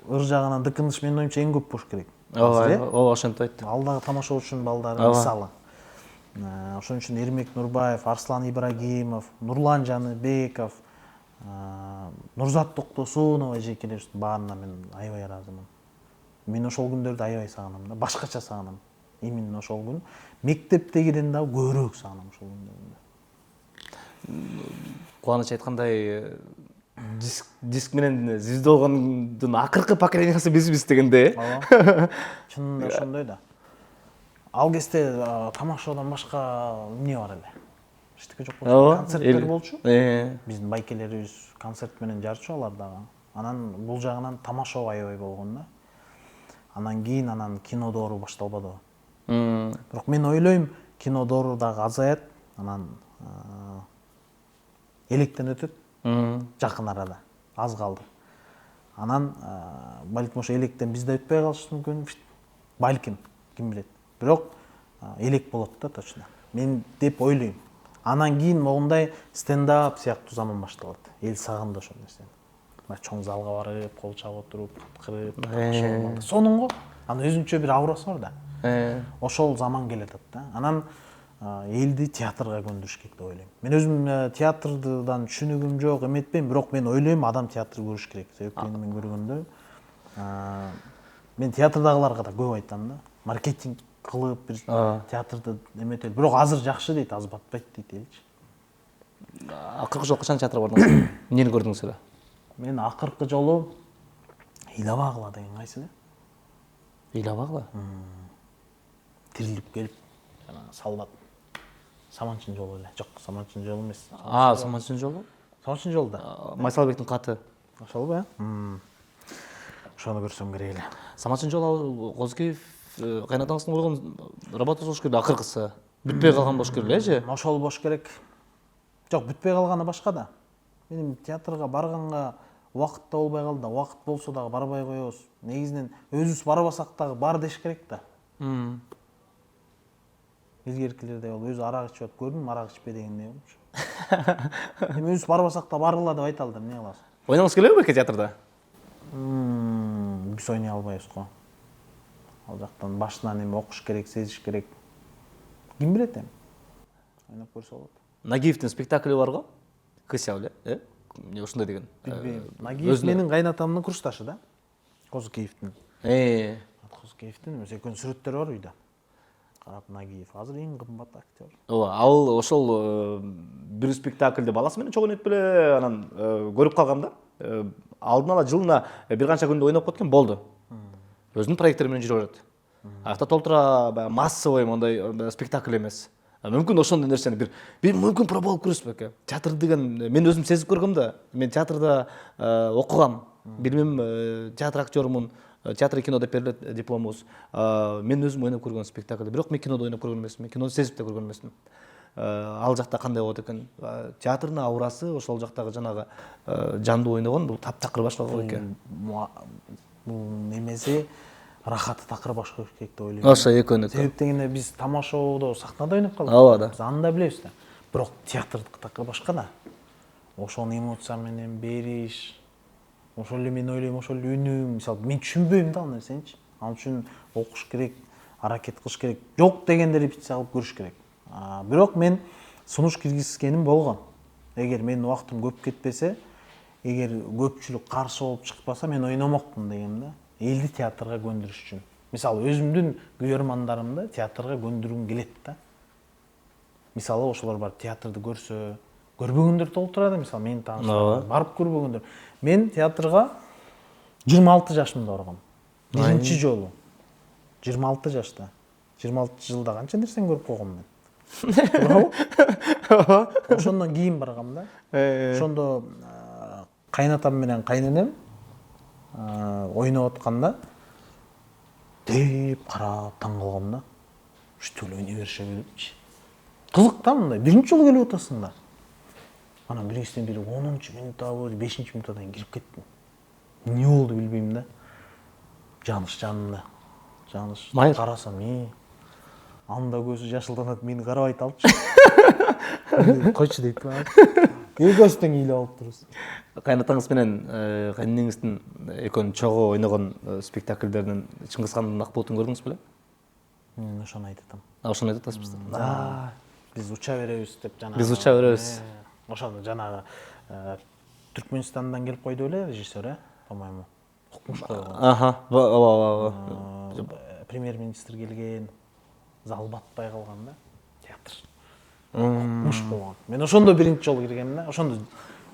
ыр жагынан дыкыныш менин оюмча эң көп болуш керек. Ооба, ошентип айтты. Алдагы тамашоо үчүн балдар мисалы. Ошон үчүн Эрмек Нурбаев, Арслан Ибрагимов, Нурлан Жаныбеков, Нурзат Токтосунова эжекелер баарына мен аябай ыраазымын. Мен ошол күндөрдү аябай сагынам да, башкача сагынам. Именно ошол күн мектептегиден да көбүрөөк сагынам ошол күндөрдү. Кубаныч айткандай, диск менен звезда болгондун акыркы поколениясы бизбиз дегенде. Ооба. Чынында ошондой да. Ал кезде тамашадан башка эмне бар эле? Эчтеке жок болчу. Концерттер болчу. Э. Биздин байкелерибиз концерт менен жарчу алар дагы. Анан бул жагынан тамаша аябай болгон да. Анан кийин кино доору башталбады. Бирок мен ойлойм, кино доору дагы азаят, анан электен өтөт жакын арада. Аз калды. Анан балким ошо электен бизде өтпөй калышы мүмкүн. Балким, ким билет. Бирок элек болот да точно. Мен деп ойлойм. Анан кийин могундай стендап сыяктуу заман башталат. Эл сагынды ошол нерсени. Чоң залга барып, кол чабып отуруп, кыткырып, сонун го. Анан өзүнчө бир аурасы бар да. Ошол заман келатат да. Анан элди театрга көндүрүш керек деп ойлойм. Мен өзүм театрдан түшүнүгүм жок, эметпейм, бирок мен ойлойм адам театр көрүш керек. Себеби мен көргөндө мен театрдагыларга да көп айтам да. Маркетинг кылып бир театрды эметели. Бирок азыр жакшы дейт, аз батпайт дейт элчи. Акыркы жолу качан театрга бардыңыз? Эмнени көрдүңүз эле? Мен акыркы жолу Ыйлабагыла деген кайсы эле? Ыйлабагыла? Тирилип келип, солдат. Саманчын жолу эле. Жок, Саманчын жолу эмес. Саманчын жолу? Саманчын жолу да. Майсалбектин каты. Ошолбу, Ошону көрсөм керек эле. Саманчын жолу Козкеев кайнатаңыздын койгон работасы болуш керек, акыркысы. Бүтпөй калган болуш керек эле же? Ошол болуш керек. Жок, бүтпөй калганы башка да. Менин театрга барганга убакыт да болбой калды да. Убакыт болсо дагы барбай коебуз. Негизинен өзүбүз барбасак дагы бар деш керек да. Илгеркилердей болуп, өзү арак ичип атып көрдүм, арак ичпе дегендей болчу. Эми өзүбүз барбасак да баргыла деп айта алдым, эмне кыласың? Ойногуңуз келеби беке театрда? Биз ойнай албайбыз го. Ал жактан башынан эми окуш керек, сезиш керек. Ким билет эми? Ойноп көрсө болот. Нагиевдин спектакли бар го? Кыся эле, эмне ушундай деген. Билбейм. Нагиев менин кайнатамдын курсташы да. Козкеевдин. Козкеевдин өзү экөөнүн сүрөттөрү бар үйдө. Карап Нагиев азыр эң кымбат актер. Ооба, ал ошол бир спектакльде баласы менен чогуу өтүп эле анан көрүп калгам да. Алдын ала жылына бир канча күндө ойноп кеткен болду. Өзүнүн проекттери менен жүрүп атат. Акта толтура баягы массовый мондай спектакль эмес. Мүмкүн ошондой нерсени бир мүмкүн проба болуп көрөсүз беке. Театр деген мен өзүм сезип көргөм да. Мен театрда окугам. Билмем, театр актёрумун. Театр и кино деп берилет дипломубуз. Мен өзүм ойноп көргөн спектакль. Бирок мен кинодо ойноп көргөн эмесмин. Киноду сезип да көргөн эмесмин. Ал жакта кандай болот экен? Театрдын аурасы ошол жактагы жанагы жандуу ойногон бул таптакыр башка болот экен. Бул немеси рахаты такыр башка керек деп ойлойм. Ошо экөөнүкү. Себеп дегенде биз тамашоодо сахнада ойноп калдык. Ооба да. Биз аны да билебиз да. Бирок театрдыкы такыр башка да. Ошону эмоция менен бериш, ошол эле мен ойлойм, ошол эле үнүм, мисалы мен түшүнбөйм да ал нерсеничи. Ал үчүн окуш керек, аракет кылыш керек. Жок дегенде репетиция кылып көрүш керек. Бирок мен сунуш киргизгеним болгон. Эгер менин убактым көп кетпесе, эгер көпчүлүк каршы болуп чыкпаса, мен ойномокмун дегем да. Элди театрга көндүрүш үчүн. Мисалы өзүмдүн күйөрмандарымды театрга көндүргүм келет да. Мисалы ошолор бар театрды көрсө, көрбөгөндөр толтурат, мисалы менин тааныштарым барып көрбөгөндөр. Мен театрга 26 жашымда баргам. Биринчи жолу. 26 жашта. 26 жылда канча нерсени көрүп койгом мен. Ошондон кийин баргам да. Ошондо кайнатам менен кайненем ойноп атканда деп карап таң калгам да. Уште эле ойной беришеби депчи. Кызык да мындай. Биринчи жолу келип атасың да. Анан биринчиден бири 10-мүнөттө, 5-мүнөттө кирип кеттим. Эмне болду билбейм да. Жаныш жанымда. Жаныш карасам, анда көзү жашылданат, мени карабайт алчы. Койчу дейт ба. Экөөсүнөн ыйлап алып турабыз. Кайнатаңыз менен кайненеңиздин экөөнүн чогуу ойногон спектакльдеринен Чыңгыз хандын Акбулутун көрдүңүз беле? Мен ошону айтатам. Ошону айтып атасыз. Биз уча беребиз деп жанагы. Биз уча беребиз. Ошону жанагы Түркмөнстандан келип койду беле режиссер, по-моему. Ооба. Премьер-министр келген, зал батпай калган да, театр. Укмуш болгон. Мен ошондо биринчи жолу киргем да, ошондо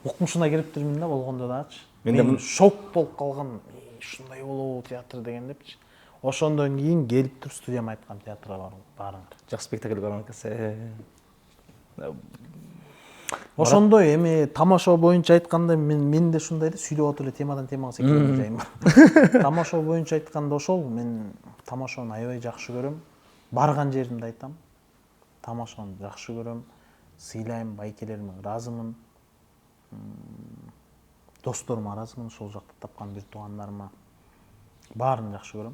укмушуна кириптирмин да болгондо дагычы. Мен шок болуп калгам, ушундай болобу театр деген депчи. Ошондон кийин келип туруп студияма айткам театрга барыңдар. Жакшы спектакль көргөн экенсиз. Ошондой эми тамаша боюнча айтканда мен де ушундай да сүйлөп отуруп эле темадан темага секирген жайым бар. Тамаша боюнча айтканда ошол мен тамашаны аябай жакшы көрөм. Барган жеримде айтам. Тамашаны жакшы көрөм. Сыйлайм, байкелериме ыраазымын. Досторума ыраазымын, ошол жакта тапкан бир туугандарыма. Баарын жакшы көрөм.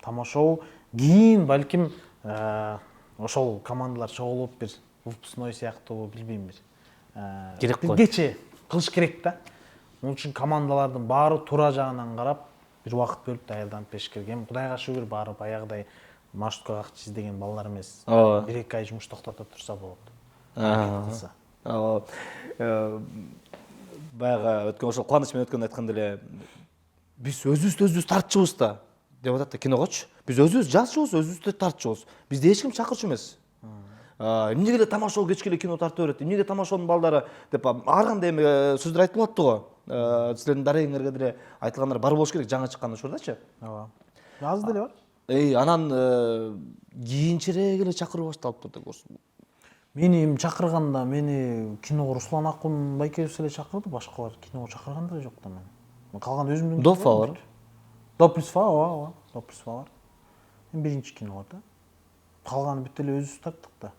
Тамашоо кийин балким ошол командалар чогулуп бир выпускной сыяктуу билбейм бир. Керек бир кой. кече кылыш керек да. Onun үчүн командалардын баары туура жагынан карап бир убакыт бөлүп даярданып бериш керек. Эми Кудайга шүгүр барып аягыдай маршрутка какчы издеген балдар эмес. Ооба. 1-2 ай жумуш токтото турса болот. Баягы өткөн ошол кубаныч менен өткөндө айтканда эле биз өзүбүз тартчубуз да деп атат да киногочу. Биз өзүбүз жазчубуз, өзүбүз тартчубуз. Бизди эч ким чакырчу эмес. Эмнеге эле тамашоо кечке эле кино тартып берет? Эмнеге тамашонун балдары деп ар кандай эми сөздөр айтылып атты го. Силердин дарегиңерге деле айтылгандар бар болуш керек жаңы чыккан учурдачы. Ооба. Аз деле бар. Анан кийинчерээк эле чакыруу башталыптыр да көрсүң. Мени эми чакырганда мени киного Руслан Акун байкебиз эле чакырды, башкалар киного чакырган да жок да мен. Калган өзүмдүн. Дофа бар. Доплюсфа, ооба, Доплюсфа бар. Эми биринчи кино да. Калганы бүт эле өзүбүз тарттык да.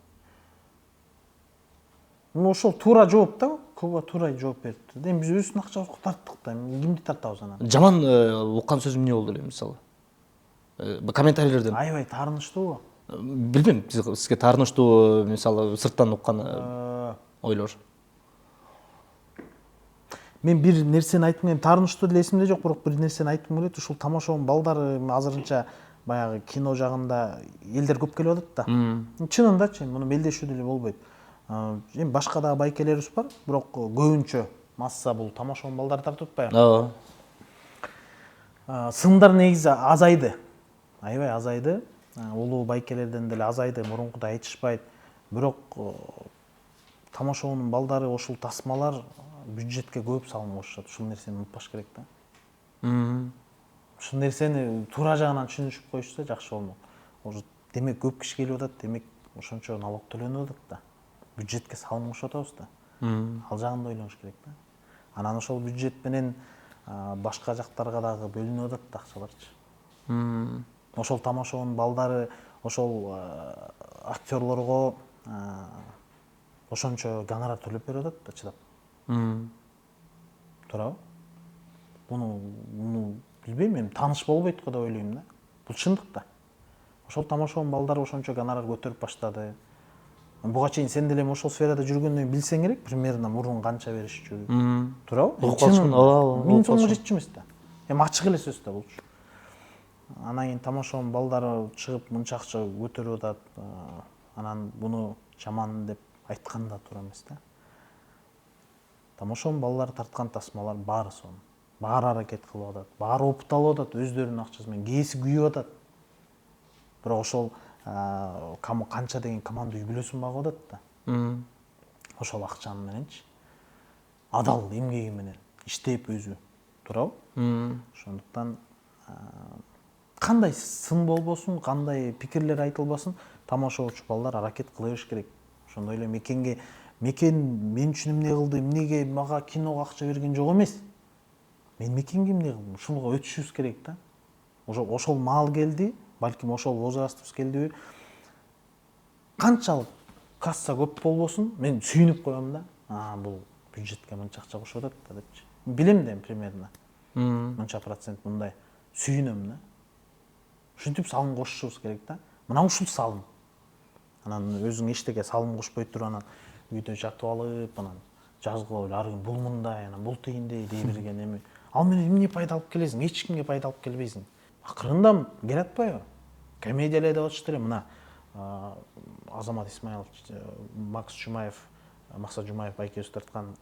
Ошол туура жооп да, көбү туура жооп берипти. Эми биз өзүбүздүн акчабызга тарттык да. Кимди тартабыз анан? Жаман уккан сөзүм эмне болду эле мисалы? Комментарийлерден. Аябай таарынычтуубу? Билбейм, сизге таарынычтуу мисалы сырттан уккан ойлор. Мен бир нерсени айткым келет, таарынычтуу деле эсимде жок, бирок бир нерсени айткым келет. Ушул тамашонун балдары азырынча баягы кино жагында элдер көп келип атат да. Чынындачы, муну мелдешүү деле болбойт. Эми башка дагы байкелерибиз бар, бирок көбүнчө масса бул тамашонун балдары тартып атпайбы? Ооба. Сындар негизи азайды. Аябай азайды. Улуу байкелерден деле азайды, мурункудай айтышпайт. Бирок тамашонун балдары ушул тасмалар бюджетке көп салынып атышат. Ушул нерсени унутпаш керек да. Ушул нерсени туура жагынан түшүнүшүп коюшса жакшы болмок. Уже демек көп киши келип атат, демек ошончо налог төлөнүп атат да. Бюджетке салым кошуп атабыз да. Ал жагын да ойлонуш керек да. Анан ошол бюджет менен башка жактарга дагы бөлүнүп атат да акчаларчы. Ошол тамашонун балдары ошол актерлорго ошончо гонорар төлөп берип атат да чыдап. Туурабы? Муну билбейм, эми тааныш болбойт го деп ойлойм да. Бул чындык да. Ошол тамашонун балдары ошончо гонорар көтөрүп баштады. Буга чейин сен деле ошол сферада жүргөндөн кийин билсең керек, примерно мурун канча беришчү. Туурабы? Мен соңго жетчү эмес да. Эми ачык эле сөз да булчу. Анан кийин тамашонун балдары чыгып мынча акча көтөрүп атат. Анан буну жаман деп айткан да туура эмес да. Тамашонун балдары тарткан тасмалар баары сонун. Баары аракет кылып атат, баары опыт алып атат, өздөрүнүн акчасы менен кээси күйүп атат. Бирок ошол канча деген команда үй бүлөсүн багып атат да. Ошол акчаны мененчи адал эмгеги менен иштеп өзү, туурабы? Ошондуктан кандай сын болбосун, кандай пикирлер айтылбасын, тамашоочу балдар аракет кыла бериш керек. Ошондой эле Мекен мен үчүн эмне кылды, эмнеге мага киного акча берген жок эмес. Мен Мекенге эмне кылдым? Ушуга өтүшүбүз керек да. Ошол маал келди, балким ошол возрастыбыз келдиби? Канчалык касса көп болбосун, мен сүйүнүп коем да. Бул бюджетке мынча акча кошуп атат да депчи. Билем да примерно. Мынча процент мындай. Сүйүнөм да. Ушинтип салым кошушубуз керек да. Мына ушул салым. Анан өзүң эчтеке салым кошпой туруп анан үйдө жатып алып, анан жазгылап ары бул мындай, анан бул тигиндей дей берген эми. Ал менен эмне пайда алып келесиң? Эч кимге пайда алып келбейсиң. Акырында келе атпайбы? Комедия эле деп атышты эле мына Азамат Исмаилов, Максат Жумаев байкебиз тарткан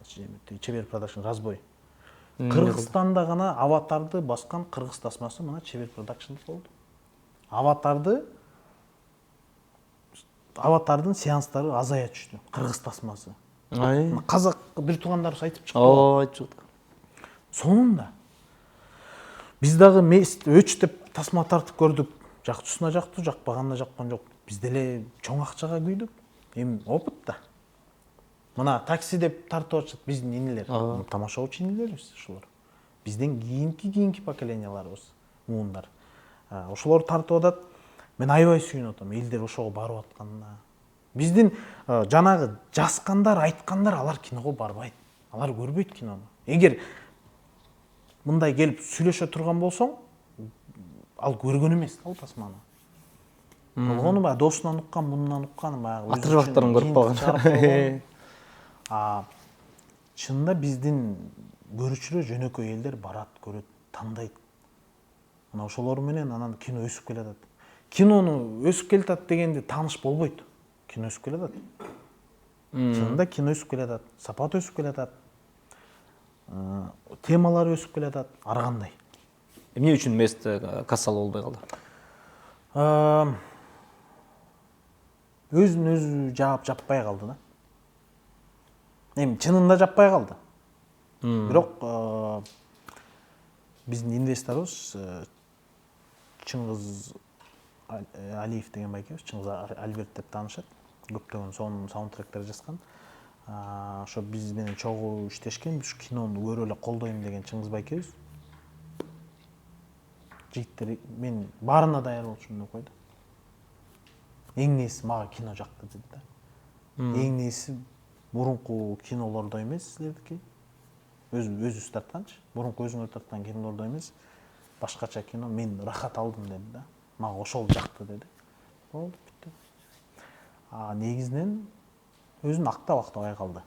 Чебер продакшн разбой. Кыргызстанда гана Аватарды баскан кыргыз тасмасы мына Чебер продакшн болду. Аватардын сеанстары азая түштү, кыргыз тасмасы. Казак бир туугандарыбыз айтып чыкты. Айтып чыкты. Сонунда биз дагы өч деп тасма тартып көрдүк. Жактуусуна жактуу, жакпаганына жаккан жок. Биз деле чоң акчага күйдүк. эми опыт да. Мына такси деп тартып атышат биздин инилер. Тамашабычы инилерибиз ошолор. Бизден кийинки поколенияларыбыз, муундар. Ошолор тартып атат. Мен аябай сүйүнүп атам элдер ошого барып атканына. Биздин жанагы жазгандар, айткандар алар киного барбайт. Алар көрбөйт кинону. Эгер мындай келип сүйлөшө турган болсоң, ал көргөн эмес да ал тасманы. Болгону баягы досунан уккан, бунунан уккан, баягы Атырбактарын көрүп калган. Чынында биздин көрүүчүлөр жөнөкөй элдер барат, көрөт, тандайт. Мына ошолор менен анан кино өсүп келатат. Кинону өсүп келатат дегенде тааныш болбойт. Кино өсүп келатат. Чынында кино өсүп келатат, сапат өсүп келатат. Темалар өсүп келатат, ар кандай. Эмне үчүн мест кассалуу болбой калды? Өзүн өзү жаппай калды да. Эми чынында жаппай калды. Бирок биздин инвесторубуз Чыңгыз Алиев деген байкебиз, Чыңгыз Альберт деп таанышат. Көптөгөн саундтректер жазган. Ошо биз менен чогуу иштешкен, ушу кинону көрүп эле колдойм деген Чыңгыз байкебиз. Жигиттер мен баарына даяр болчумун деп койду. Эң нээси мага кино жакты деди да. Эң нээси мурунку кинолордо эмес силердики. Өзүбүз тартканчы. Мурунку өзүңөр тарткан кинолордо эмес, башкача кино. Мен рахат алдым деди да. Мага ошол жакты деди. Болду, бүттү. Негизинен өзүн актабай калды.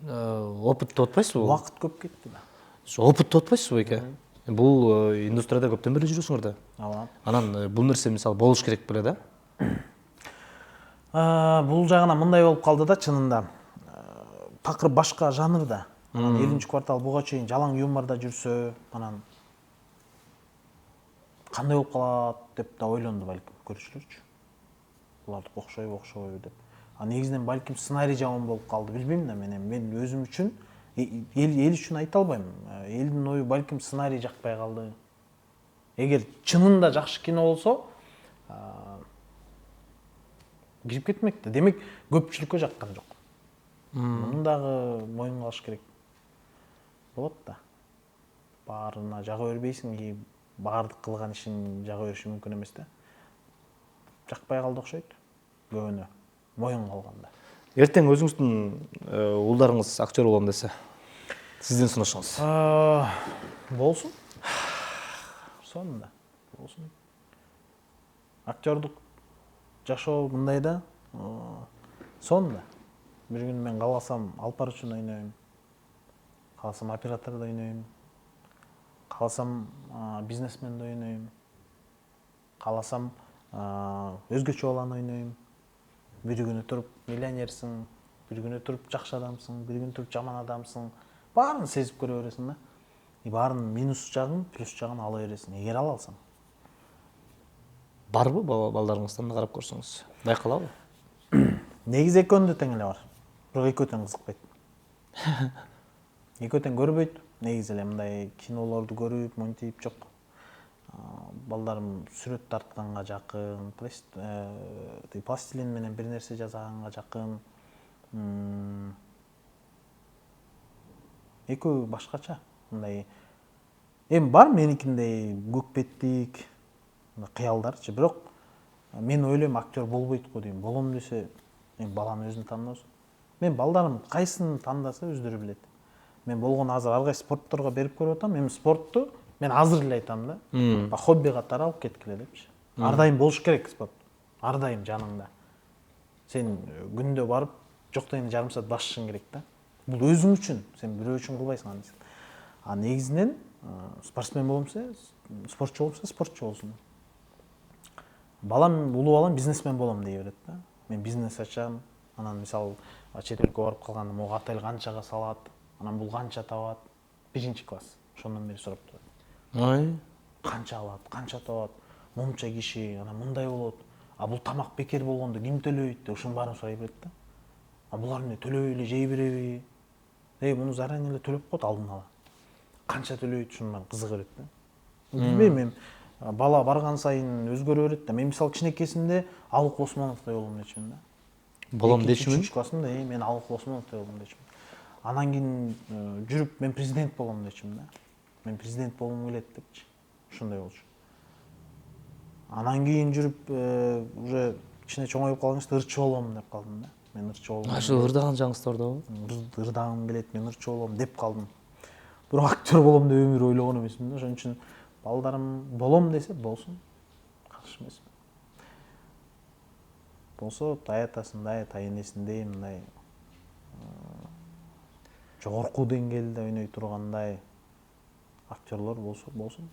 Опыттуу атпайсызбы? Убакыт көп кетти да. Опыттуу атпайсызбы байке? Бул индустрияда көптөн бери жүрүсүңөр да. Ооба. Анан бул нерсе мисалы болуш керек беле да? Бул жагына мындай болуп калды да, чынында. Такыр башка жанрда. 7-нчи квартал буга чейин жалаң юморда жүрсө, анан кандай болуп калат деп да ойлонду балким көрүүчүлөрчү. Буларды окшойбу деп. Негизинен балким сценарий жаман болуп калды, билбейм да мен өзүм үчүн, эл үчүн айта албайм. Элдин ою балким сценарий жакпай калды. Эгер чынында жакшы кино болсо, кирип кетмек да. Демек, көпчүлүккө жаккан жок. Муну дагы моюнга алыш керек. Болот да. Баарына жага бербейсиң, баардык кылган ишин жага бериши мүмкүн эмес да. Жакпай калды окшойт. Көбүнө моюнга алганда. Эртең өзүңүздүн уулдарыңыз актер болом десе, сиздин сунушуңуз? Болсун. Сонда болсун. Актердук жашоо мындай да. Сонда. Bir gün мен кааласам Алпар үчүн ойнойм. Кааласам оператордо ойнойм. Кааласам бизнесменде ойнойм. Кааласам өзгөчө баланы ойнойм. Bir күнү туруп миллионерсиң, bir күнү туруп жакшы адамсың, bir күнү туруп жаман адамсың. Баарын сезип көрө бересиң да. Баарынын минус жагын, плюс жагын ала бересиң, эгер ала алсаң. Барбы балдарыңыздан карап көрсөңүз? Байкалабы? Негизи экөөнүндө тең эле бар. Бирок экөө тең кызыкпайт. Экөө тең көрбөйт. Негизи эле мындай кинолорду көрүп, монтип жок. Балдарым сүрөт тартканга жакын, пластилин менен бир нерсе жасаганга жакын. Экөө башкача. Мындай эми бар меникиндей көкпеттик кыялдарчы, бирок мен ойлойм актер болбойт го дейм. Болом десе, баланы өзүн тандоосун. Мен балдарым кайсын тандаса өздөрү билет. Мен болгону азыр ар кайсы спортторго берип көрүп атам. Эми спортту мен азыр эле айтам да. Хобби катары алып кеткиле депчи. Ар дайым болуш керек спорт. Ар дайым жаныңда. Сен күндө барып, жок дегенде жарым саат басышың керек да. Бул өзүң үчүн, сен бирөө үчүн кылбайсың аны. Негизинен спортсмен боломса, спортчу болсо, спортчу болсун. Балам, улуу балам бизнесмен болом дей берет да. Мен бизнес ачам. Анан мисалы чет элге барып калганда могу отель канчага салат, анан бул канча табат. 1-класс. Ошондон бери сурап турат. Канча алат, канча табат, момча киши, анан мындай болот. Бул тамак бекер болгондо ким төлөйт деп ушунун баарын сурай берет да. Булар эмне төлөбөй эле жей береби? Муну заранее эле төлөп коет алдын ала. Канча төлөйт, ушунун баарын кызыга берет да. Билбейм, мен бала барган сайын өзгөрө берет да. Мен мисалы кичинекесинде Алык Османовдой болом дечүмүн да. болом дечимин. классымда мен алып болсом болом дечим. Анан кийин жүрүп мен президент болом дечим да. Мен президент болгум келет депчи. Ушундай болчу. Анан кийин жүрүп уже кичине чоңоюп калган кезде ырчы болом деп калдым да. Мен ырчы болом. Ашы ырдаган жаңсыздардабы? Ырдагым келет, мен ырчы болом деп калдым. Бирок актер болом деп өмүр ойлогон эмесмин да. Ошон үчүн балдарым болом десе болсун. Каршы эмесмин. Болсо таятасындай, тайенесиндей мындай жогорку деңгээлде ойной тургандай актерлор болсо болсун.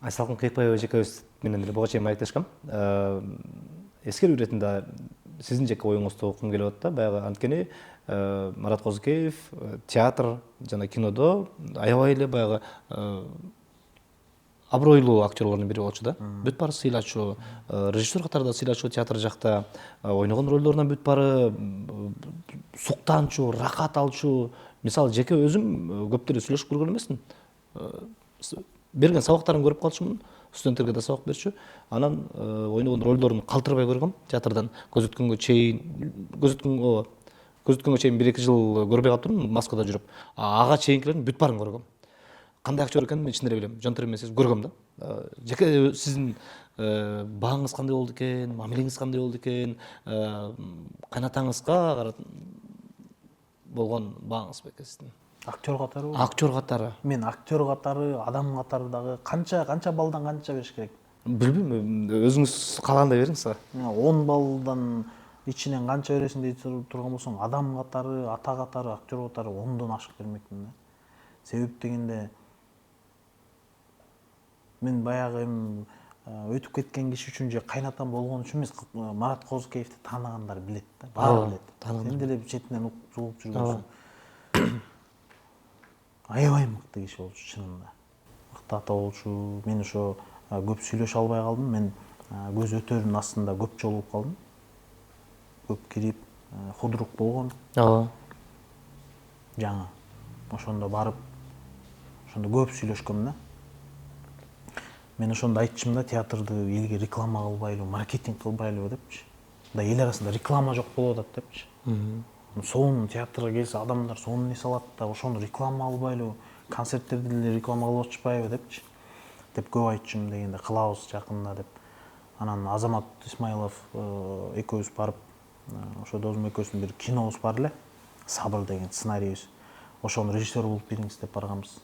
Айсалкын Кыйыкбаева эжекебиз менен деле буга чейин маектешкем. Эскерүү иретинде сиздин жеке оюңузду окугум келип атат да. Баягы анткени Марат Козыкеев театр жана кинодо аябай эле баягы абройлуу актерлордун бири болчу да. Бүт баары сыйлачу, режиссер катары да сыйлачу театр жакта, ойногон ролдорунан бүт баары суктанчу, рахат алчу. Мисалы жеке өзүм көптөрү сүйлөшүп көргөн эмесмин. Берген сабактарын көрүп калчумун, студенттерге да сабак берчү. Анан ойногон ролдорун калтырбай көргөм театрдан көз өткөнгө чейин 1-2 жыл көрбөй калыптырмын, Москвада жүрүп. Ага чейинкилердин бүт баарын көргөм. Кандай актер экенин мен ичинде эле билем. Жон Термен көргөм да. Жеке сиздин бааңыз кандай болду экен, мамилеңиз кандай болду экен, кайнатаңызга болгон бааңыз бекен сиздин? Актер катары. Актер катары. Мен актер катары, адам катары дагы канча балдан канча бериш керек? Билбейм, өзүңүз каалагандай бериңиз. 10 балдан ичинен канча бересиң дей турган болсоң, адам катары, ата катары, актер катары 10дон ашык бермекмин да. Себеп дегенде мен баягы өтүп кеткен киши үчүн же кайнатам болгон үчүн эмес, Марат Козыкеевди тааныгандар билет да, баары билет. Сен деле четинен угуп жүргөнсүң. Аябай мыкты киши болчу чынында. Мыкты ата болчу. Мен ошо көп сүйлөшө албай калдым. Мен көз өтөрүнүн астында көп жолугуп калдым. Көп кирип, худрук болгон. Жаңы ошондо барып, ошондо көп сүйлөшкөм да. Мен ошондо айтчым да, театрды элге реклама кылбайлы, маркетинг кылбайлы депчи. Да эл арасында реклама жок болуп атат депчи. Сонун театрга келсе адамдар сонун эс алат да, ошону реклама кылбайлы, концерттерди деле реклама кылып атышпайбы депчи. Деп көп айтчым дегенде кылабыз жакында деп. Анан Азамат Исмаилов экөөбүз барып, ошо досум экөөбүздүн бир кинобуз бар эле, Сабыр деген сценарийибиз. Ошону режиссер болуп бериңиз деп барганбыз.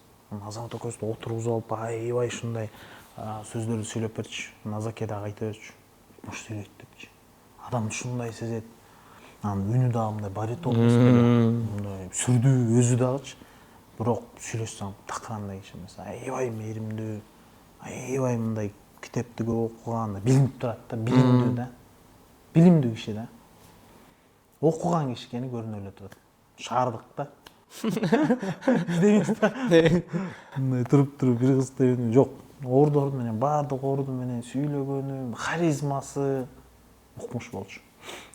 Азамат экөөбүздү отургузуп алып, аябай ушундай сөздөрдү сүйлөп берчү. Назаке дагы айта берчү. Муш сүйлөйт депчи. Адам ушундай сезет. Анан үнү дагы мындай баритон мындай сүрдүү өзү дагычы. Бирок сүйлөшсөң такырандай киши эмес. Аябай мээримдүү, аябай мындай китепти көп окуган, билинип турат да, билимдүү да. Билимдүү киши да. Окуган киши экени көрүнүп эле турат. Шаардык да. Биздейбиз да. Мындай туруп бир кызды жок. Ордор менен, баардык орду менен сүйлөгөнү, харизмасы укмуш болчу.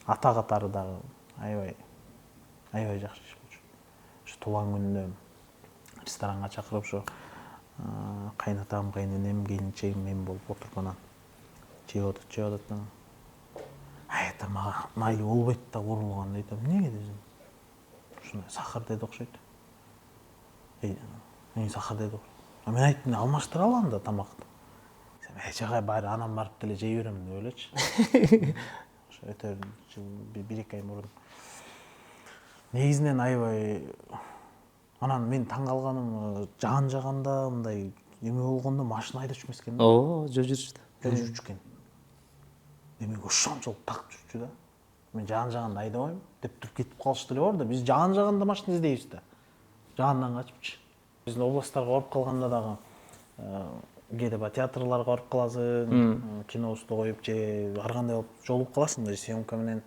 Ата катары дагы аябай жакшы иш болчу. Ошо туулган күнүндө ресторанга чакырып, ошо кайнатам, кайненем, келинчегим мен болуп отуруп анан жеп атат. Айта мага майлы болбойт да курулган дейт. Эмнеге десем? Ушундай сахар деди окшойт. Сахар деди. Мен айттым, алмаштыра алам да тамакты. Жагай баары анам барып деле жей берем деп элечи. Ошо өтөр жыл 1-2 ай мурун. Негизинен аябай анан мен таң калганым, жаан жаганда мындай эме болгондо машина айдап жүрмөс экен. Жүрчү. Жүрчү экен. Демек ошончолук такып жүрчү да. Мен жаан жаганда айдабайм деп туруп кетип калышты эле бар да. Биз жаан жаганда машина издейбиз да. Жаандан качыпчы. Биздин областтарга барып калганда дагы кээде театрларга барып каласың, кинобузду коюп же ар кандай болуп жолугуп каласың да, съемка менен.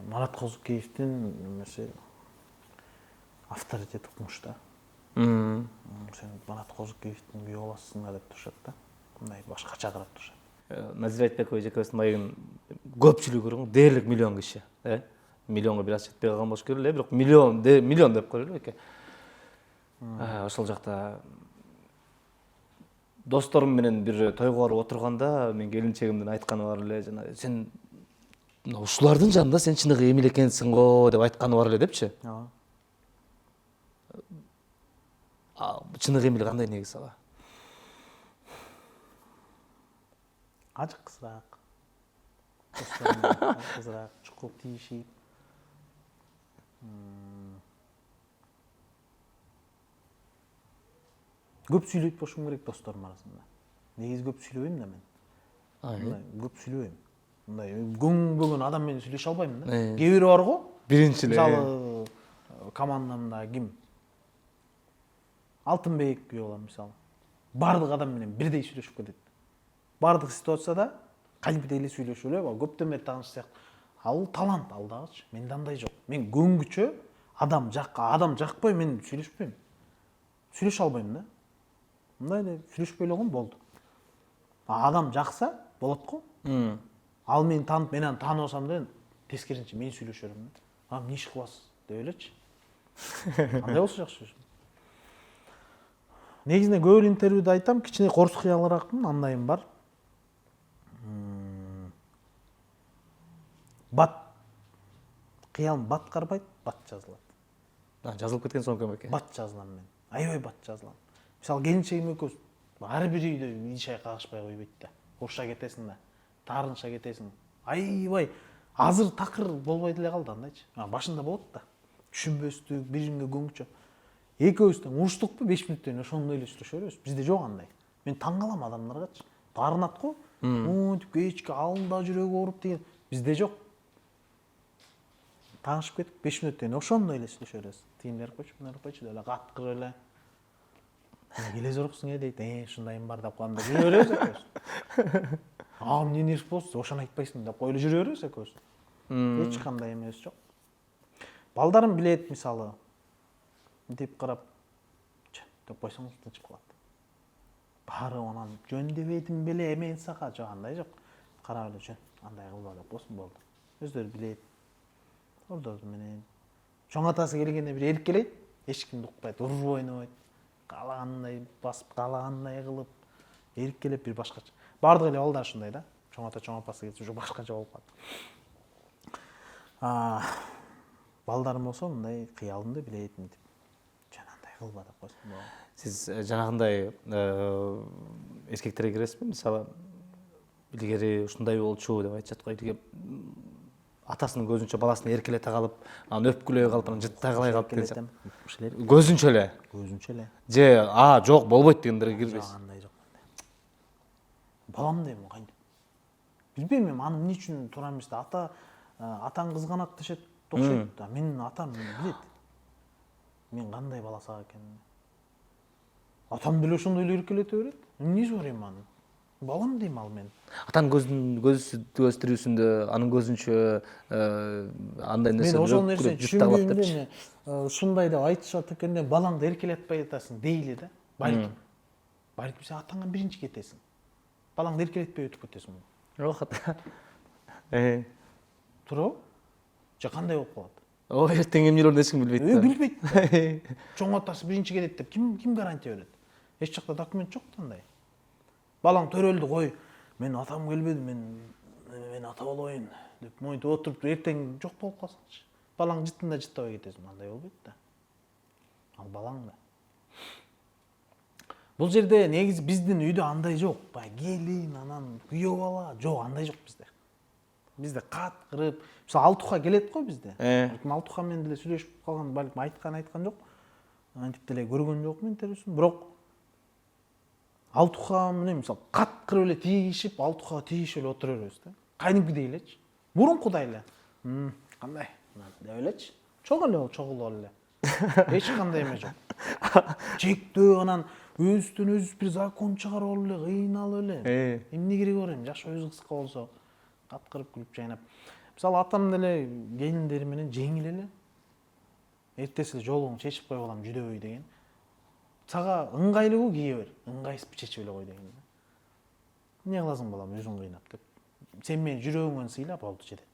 Марат Козыкеевдин эмеси авторитети укмуш да. Сен Марат Козыкеевдин күйөө боласың да деп турушат да. Мындай башкача карап турушат. Назира Айтбекова эжекебиздин маегин көпчүлүгү көргөн, дээрлик миллион киши, миллионго бир аз жетпей калган болуш керек эле, бирок миллион деп коелу эке. Ошол жакта досторум менен бир тойго барып отурганда мен келинчегимдин айтканы бар эле, жана сен ушулардын жанында сен чыныгы эмил экенсиң го деп айтканы бар эле депчи. ооба. Чыныгы эмил кандай негизи ага? Ажыксыраак. Ажыксыраак, чукул тийишип. Көп сүйлөйт болушум керек досторум арасында. Негизи көп сүйлөбөйм да мен. Мындай көп сүйлөбөйм. Мындай көңбөгөн адам менен сүйлөшө албайм да. Кээ бирөө бар го. Биринчи эле. Мисалы, командамда ким? Алтынбек күйөө болом мисалы. Бардык адам менен бирдей сүйлөшүп кетет. Бардык ситуацияда калбидей эле сүйлөшүп эле, көптөн бери тааныш сыяктуу. Ал талант ал дагычы. Менде андай жок. Мен көңгүчө адам жакпай мен сүйлөшпөйм. Сүйлөшө албайм да. Мындай эле сүйлөшпөй эле койм болду. Адам жакса болот го. Ал мени таанып, мен аны таанып алсам да тескерисинче мен сүйлөшө берем да. Эмне иш кыласыз деп элечи. Андай болсо жакшы. Негизинде көп эле интервьюда айтам, кичине корс кыялыраакмын, андайым бар. Бат кыялым бат карбайт, бат жазылат. Жазылып кеткен соң экен. Бат жазылам мен. Аябай бат жазылам. Мисалы келинчегим экөөбүз ар бир үйдө иш кагышпай койбойт да. Уруша кетесиң да, таарынша кетесиң. Аябай азыр такыр болбой деле калды андайчы. Башында болот да. Түшүнбөстүк, биримге көңүчө. Экөөбүз тең уруштукпу 5 мүнөттөн ошондой эле сүйлөшө беребиз. Бизде жок андай. Мен таң калам адамдаргачы. Таарынат го. Монтип кечке алда жүрөгү ооруп деген. Бизде жок. Таанышып кетип 5 мүнөттөн ошондой эле сүйлөшө беребиз. Тигиндер койчу, мындар койчу деп эле каткырып эле. Келе зоруксуң дейт. Ушундайым бар деп коем да жүрө беребиз экөөбүз. Эмне иш болсун, ошону айтпайсың деп коюп эле жүрө беребиз экөөбүз. Эч кандай эмес жок. Балдарым билет мисалы. Мынтип карап, деп койсоңуз тынчып калат. Баары анан жөн дебедим беле эмен сага жок, андай жок. Карап эле жөн, андай кылба деп койсун болду. Өздөрү билет. Ордору менен. Чоң атасы келгенде бир эркелейт, эч кимди укпайт, уруп ойнобойт. Каалагандай басып, каалагандай кылып, эркелеп бир башкача. Бардык эле балдар ушундай да. Чоң ата, чоң апасы келсе уже башкача болуп калат. Балдарым болсо мындай кыялымды билет мынтип. Жөн андай кылба деп койсун болду. Сиз жанагындай эскектерге киресизби? Мисалы, илгери ушундай болчу деп айтышат го. Илгери атасынын көзүнчө баласын эркелете калып, анан өпкүлөй калып, анан жыттай калай калып деген. Көзүнчө эле. Көзүнчө эле. Же, жок, болбойт дегендерге кирбейсиз. Жок, андай жок. Балам дейм кантип. Билбейм мен аны эмне үчүн туура эмес да. Атаң кызганат дешет, окшойт да. Менин атам билет. Мен кандай бала сага экенин. Атам деле ошондой эле эркелете берет. Эмнеси бар эми анын? Балам дейм ал мен. Атанын көз тирүүсүндө анын көзүнчө андай нерсе. Мен ошол нерсени түшүнбөйм да. Ушундай деп айтышат экенде балаңды эркелетпей атасың дейли да. Балким. Балким сен атаңан биринчи кетесиң. Балаңды эркелетпей өтүп кетесиң. Жок. Туурабы? Же кандай болуп калат? Эртең эмнелерин эч ким билбейт да. Билбейт. Чоң атасы биринчи кетет деп ким гарантия берет? Эч жакта документ жок да андай. Балаң төрөлдү кой. Мен атам келбеди, мен ата болоюн деп монтип отуруп эртең жок болуп калсаңчы. Балаң жыттында жыттабай кетесиң, андай болбойт да. Ал балаң да. Бул жерде негизи биздин үйдө андай жок. Баягы келин, анан күйөө бала, жок, андай жок бизде. Бизде каткырып, мисалы Алтуха келет го бизде. Балким Алтуха менен деле сүйлөшүп калган, балким айткан жок. Антип деле көргөн жокмун интервьюсун, бирок Алтуха менен мисалы каткырып эле тийишип, Алтухага тийишип эле отура беребиз да. Кайныкыдай элечи. Мурункудай эле. Кандай? Деп элечи. Чогулуп эле. Эч кандай эме жок. Чектөө анан өзүбүздөн өзүбүз бир закон чыгарып эле, кыйналып эле. Эмне кереги бар эми? Жаш өзү кыска болсо каткырып күлүп жайнап. Мисалы атам деле келиндери менен жеңил эле. Эртеси эле жолуңду чечип коюп алам жүдөбөй деген. Сага ыңгайлуу кие бер, ыңгайсыз чечип эле кой деген. Эмне кыласың балам, өзүң кыйнап деп. Сен менин жүрөгүңөн сыйла, болду жетет.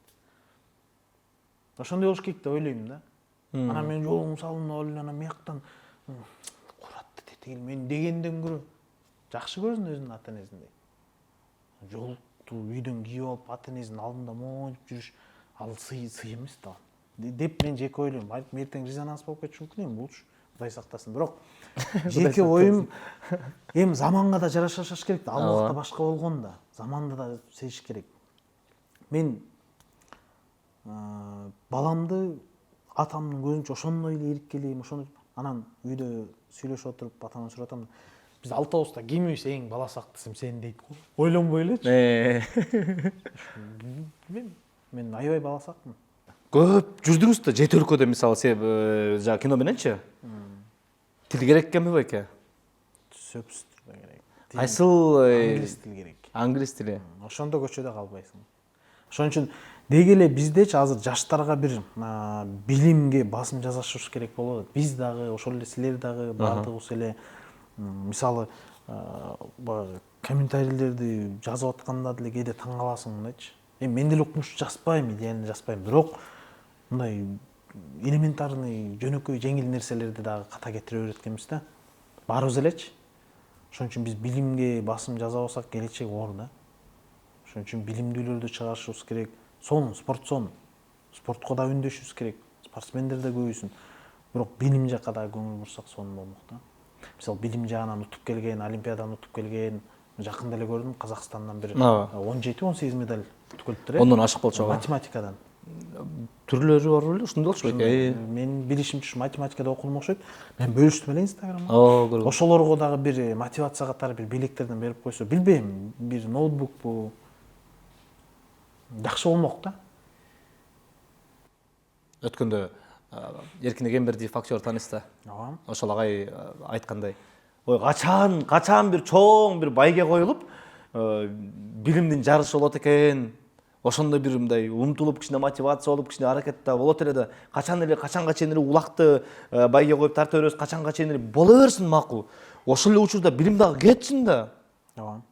Ошондой болуш керек деп ойлойм да. Анан мен жолуң салынып эле, анан мияктан куратты тетигил мен дегенден көрө жакшы көрсүн өзүнүн ата энесиндей. Жол спортту үйдөн кийип алып ата энесинин алдында монтип жүрүш ал сый эмес да деп мен жеке ойлойм. Балким эртең резонанс болуп кетиши мүмкүн эми болчу. Кудай сактасын. Бирок жеке оюм эми заманга да жараша жашаш керек да. Ал убакта башка болгон да. Заманды да сезиш керек. Мен баламды атамдын көзүнчө ошондой эле ийриккелейм, ошондой анан үйдө сүйлөшүп отуруп атаман сурап атам. Биз алтыбызда кимибиз эң бала сактысым сен дейт го. Ойлонбой элечи. Мен аябай бала сакмын. Көп жүрдүңүз да жети өлкөдө мисалы жаңы кино мененчи? Тил керек экенби байке? Сөзсүз түрдө керек. Кайсыл Англис тил керек. Англис тили. Ошондо көчөдө калбайсың. Ошон үчүн деги эле биздечи азыр жаштарга бир билимге басым жасашыбыз керек болуп атат. Биз дагы, ошол эле силер дагы баардыгыбыз эле мисалы комментарийлерди жазып атканда деле кээде таң каласың мындайчы. Эми мен деле окумуш жазбайм, идеально жазбайм, бирок мындай элементарный, жөнөкөй, жеңил нерселерди дагы ката кетире берет экенбиз да. Баарыбыз элечи. Ошон үчүн биз билимге басым жаза алсак келечек оор да. Ошон үчүн билимдүүлөрдү чыгарышыбыз керек. Спортко да үндөшүбүз керек. Спортсмендер да көбөйсүн. Бирок билим жакка да көңүл бурсак сонун болмок да. Мисалы билим жагынан утуп келген, олимпиададан утуп келген, жакында эле көрдүм, Казакстандан бир 17-18 медаль түкөлүптүр. Ондон ашык болчу. Математикадан. Түрлөрү бар беле? Ушундай болчу байке. Мен билишимче математикада окулум окшойт. Мен бөлүштүм эле Инстаграмда. Ошолорго дагы бир мотивация катары бир белектерден берип койсо, билбейм, бир ноутбукпу жакшы болмок да. Өткөндө Эркин Эгембердиев актер таанысыз да. Ооба. Ошол агай айткандай, ой качан бир чоң бир байге коюлуп, билимдин жарышы болот экен. Ошондой бир мындай умтулуп кичине мотивация болуп, кичине аракетте болот эле да. Качанга чейин эле улакты байге коюп тарта беребиз, качанга чейин эле боло берсин макул. Ошол эле учурда билим дагы кетсин да. Ооба.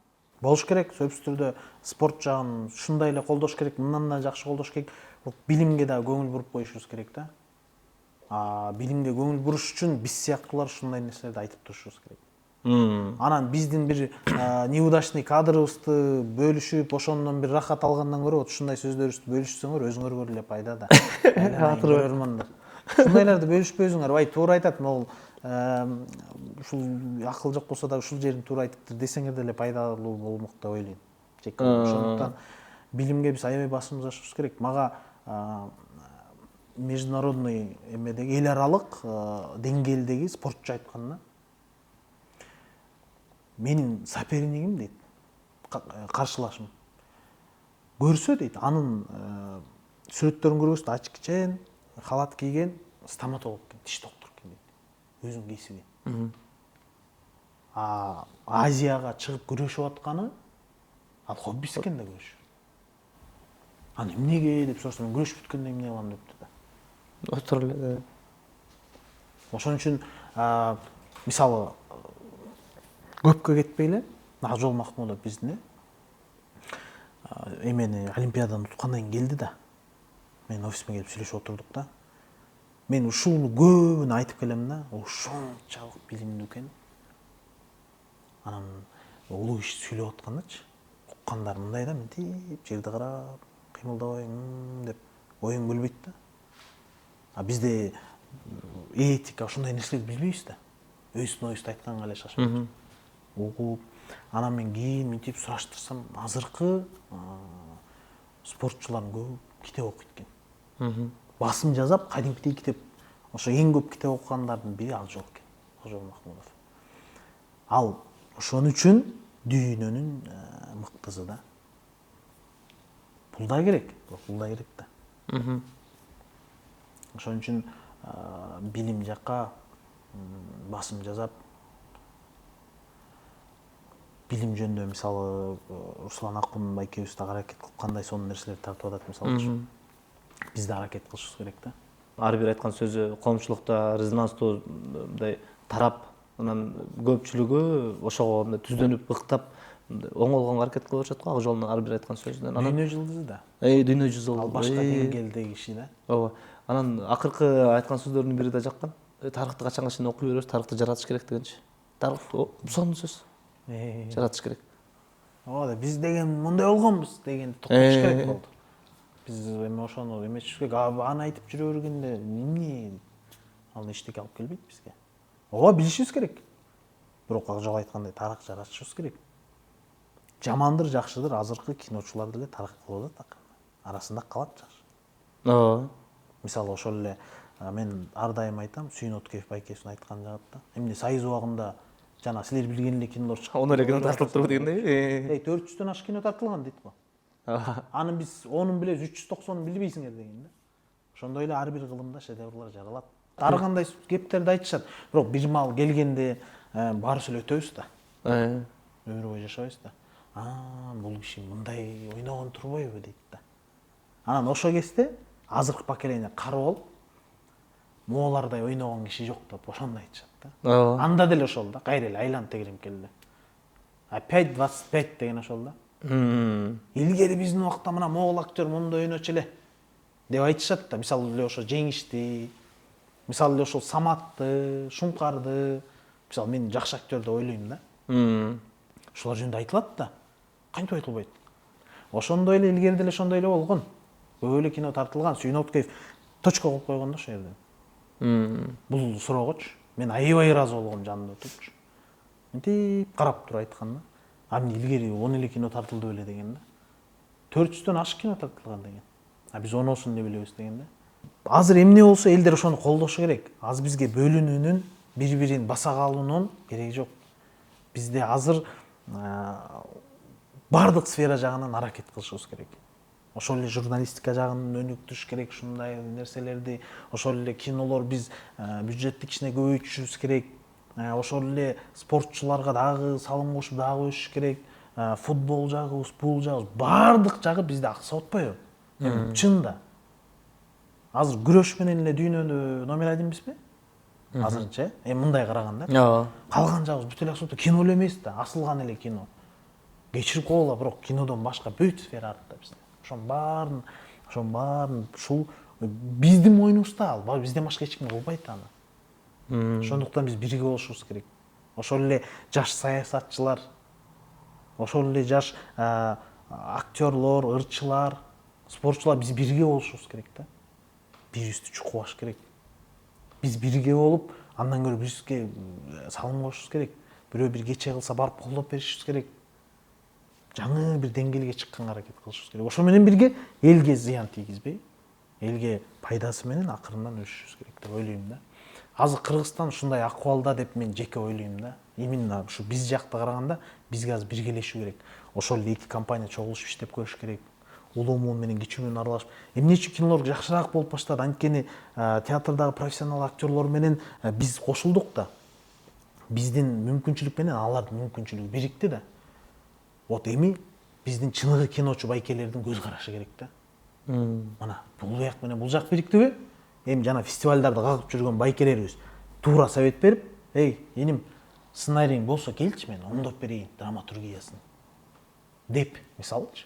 Болуш керек, сөзсүз түрдө спорт жагын ушундай эле колдош керек, мындан да жакшы колдош керек. Билимге да көңүл буруп коюшубуз керек да. Билимге көңүл буруш үчүн биз сыяктуулар ушундай нерселерди айтып турушубуз керек. Анан биздин бир неудачный кадрыбызды бөлүшүп, ошондон бир рахат алгандан көрө ушундай сөздөрүбүздү бөлүшсөңөр өзүңөргө эле пайда да. Көрөрмандар. Ушундайларды бөлүшпөйсүңөр, бай туура айтат, могул ушул акыл жок болсо да ушул жерин туура айтыптыр десеңер деле пайдалуу болмок деп ойлойм. Ошондуктан билимге биз аябай басым жасашыбыз керек. Мага международный эмедеги эл аралык деңгээлдеги спортчу айтканда менин сопернигим дейт, каршылашым көрсө дейт, анын сүрөттөрүн көрбөсүз, ачкичен, халат кийген, стоматолог экен, тиш доктор экен дейт. Өзүнүн кесиби. Азияга чыгып күрөшүп атканы ал хоббиси экен да күрөш. Аны эмнеге деп сурасам, мен күрөшүп бүткөндөн эмне кылам депти да. Отур эле. Ошон үчүн мисалы көпкө кетпей эле Акжол Махмудов биздин эмени олимпиададан уткандан кийин келди да. Мен офисиме келип сүйлөшүп отурдук да. Мен ушуну көбүн айтып келем да, ошончалык билимдүү экен. Анан улуу киши сүйлөп аткандачы, уккандар мындай да, мынтип жерди карап, кыймылдабай деп оюн бөлбөйт да. Бизде этика ушундай нерселерди билбейбиз да. Өйүстүн айтканга эле шашпайбыз. Угуп, анан мен кийин мынтип сураштырсам, азыркы спортчулардын көбү китеп окуйт экен. Басым жазап, кадимкидей китеп, ошо эң көп китеп окугандардын бири Акжол экен, Акжол Махмудов. Ал ошон үчүн дүйнөнүн мыктысы да. Бул да керек, бул да керек да. Ошон үчүн билим жакка басым жасап, билим жөнүндө мисалы Руслан Акун байкебиз да аракет кылып кандай сонун нерселерди тартып атат мисалы. Биз да аракет кылышыбыз керек да. Ар бир айткан сөзү коомчулукта резонанстуу мындай тарап, анан көпчүлүгү ошого мындай түздөнүп, ыктап, оң болгонго аракет кылып атышат го Акжолдун ар бир айткан сөзүнөн. Дүйнө жылдызы да. Дүйнө жылдызы. Ал башка деңгээлдеги киши да. Ооба. Анан акыркы айткан сөздөрүнүн бири да жаккан. Тарыхты качанга чейин окуй беребиз, тарыхты жаратыш керек дегенчи. Тарых сонун сөз. Жаратыш керек. ооба биз деген мындай болгонбуз дегенди токтотуш керек болду. Биз эми ошону эметишибиз керек. Аны айтып жүрө бергенде эмне ал эчтеке алып келбейт бизге. Ооба билишибиз керек. Бирок жок айткандай тарых жаратышыбыз керек. Жамандыр, жакшыдыр азыркы киночулар деле тарых кылып атат акырында. Арасында калат жакшы. Ооба. Мисалы ошол эле мен ар дайым айтам, Сүйүн Откеев байкесин айткан жагатта. Эмне Союз убагында жана силер билген эле кинолор чыкты. Оны эле кино тартылып турбу дегендей. 400дөн ашык кино тартылган дейт го. Аны биз 10-ун билебиз, 390-ун билбейсиңер деген да. Ошондой эле ар бир кылымда шедеврлар жаралат. Ар кандай кептерди айтышат. Бирок бир маал келгенде баарыбыз эле өтөбүз да. Өмүр бою жашабайбыз да. Бул киши мындай ойногон турбойбу дейт да. Анан ошол кезде азыркы поколение кары болуп моолардай ойногон киши жок деп ошондой айтышат да. Анда деле ошол да, кайра эле айланып тегерип келди. Опять 25 деген ошол да. Илгери биздин убакта мына моол актер мондой ойночу эле деп айтышат да. Мисалы эле ошо Жеңишти, мисалы эле ошол Саматты, Шуңкарды, мисалы мен жакшы актер деп ойлойм да. Ушулар жөнүндө айтылат да. Кантип айтылбайт? Ошондой эле илгери деле ошондой эле болгон. Көп эле кино тартылган. Сүйүн Откеев точка коюп койгон да ошол жерден. Бул суроогочу мен аябай ыраазы болгом жанында отурчу. Мынтип карап туруп айткан да. Эмне илгери 10 эле кино тартылды беле деген да. 400дөн ашык кино тартылган деген. Биз 10осун деп билебиз деген да. Азыр эмне болсо элдер ошону колдошу керек. Азыр бизге бөлүнүүнүн, бири-бирин баса калуунун кереги жок. Бизде азыр бардык сфера жагынан аракет кылышыбыз керек. Ошол эле журналистика жагын өнүктүрүш керек, ушундай нерселерди. Ошол эле кинолор биз бюджетти кичине көбөйтүшүбүз керек. Ошол эле спортчуларга дагы салым кошуп дагы өсүш керек. Футбол жагыбыз, бул жагыбыз, бардык жагы бизде аксап атпайбы? Чында. Азыр күрөш менен эле дүйнөдө номер 1бизби? Азырынча, мындай караганда. Калган жагыбыз бүт эле аксап, кино эле эмес да, асылган эле кино. Кечирип койгула, бирок кинодон башка бүт сфера артта бизде. Ошонун баарын ушул биздин мойнубузда ал, бизден башка эч ким кылбайт аны. Ошондуктан биз бирге болушубуз керек. Ошол эле жаш саясатчылар, ошол эле жаш актерлор, ырчылар, спортчулар биз бирге болушубуз керек да. Бирибизди чукубаш керек. Биз бирге болуп, андан көрө бирибизге салым кошушубуз керек. Бирөө бир кече кылса барып колдоп беришибиз керек. Жаңы бир деңгээлге чыкканга аракет кылышыбыз керек. Ошо менен бирге элге зыян тийгизбей, элге пайдасы менен акырындан өсүшүбүз керек деп ойлойм да. Азыр Кыргызстан ушундай акыбалда деп мен жеке ойлойм да. Именно ушу биз жакта караганда бизге азыр биргелешүү керек. Ошол эле эки компания чогулушуп иштеп коюш керек. Улуу муун менен кичүү муун аралашып, эмне үчүн кинолор жакшыраак болуп баштады? Анткени театрдагы профессионал актерлор менен биз кошулдук да. Биздин мүмкүнчүлүк менен алардын мүмкүнчүлүгү бирикти да. Вот эми биздин чыныгы киночу байкелердин көз карашы керек да. Мына бул жак менен бул жак бириктиби? Эми жана фестивалдарды кагып жүргөн байкелерибиз туура совет берип, иним сценарийиң болсо келчи, мен оңдоп берейин драматургиясын деп, мисалычы.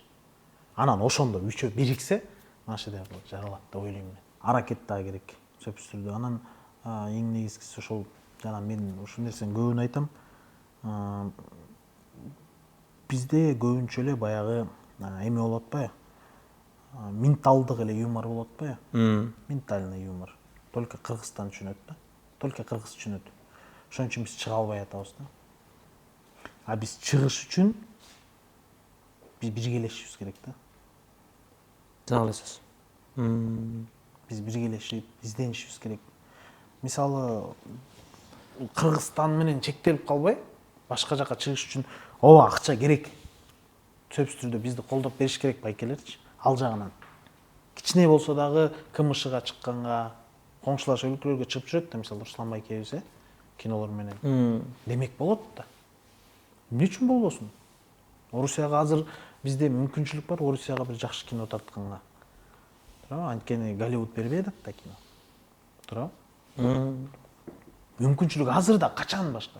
Анан ошондо үчөө бириксе, мына шедевр жаралат деп ойлойм мен. Аракет дагы керек сөзсүз түрдө. Анан эң негизгиси ошол жана мен ушул нерсени көбүн айтам. Бизде көбүнчө эле баягы эме болот атпайбы? Менталдык эле юмор болот атпайбы? Ментальный юмор. Только Кыргызстан түшүнөт да. Только кыргыз түшүнөт. Ошон үчүн биз чыга албай атабыз да. Биз чыгыш үчүн биз биргелешишибиз керек да. Жаңы эле сөз. Биз биргелешип, изденишибиз керек. Мисалы Кыргызстан менен чектелип калбай, башка жака чыгыш үчүн ооба акча керек. Сөзсүз түрдө бизди колдоп бериш керек байкелерчи. Ал жагынан. Кичине болсо дагы КМШга чыкканга, коңшулаш өлкөлөргө чыгып жүрөт да, мисалы Руслан байкебиз, кинолор менен. Демек болот да. Эмне үчүн болбосун? Орусияга азыр бизде мүмкүнчүлүк бар, Орусияга бир жакшы кино тартканга. Туурабы? Анткени Голливуд бербей атат да кино. Туурабы? Мүмкүнчүлүк азыр да, качан башка?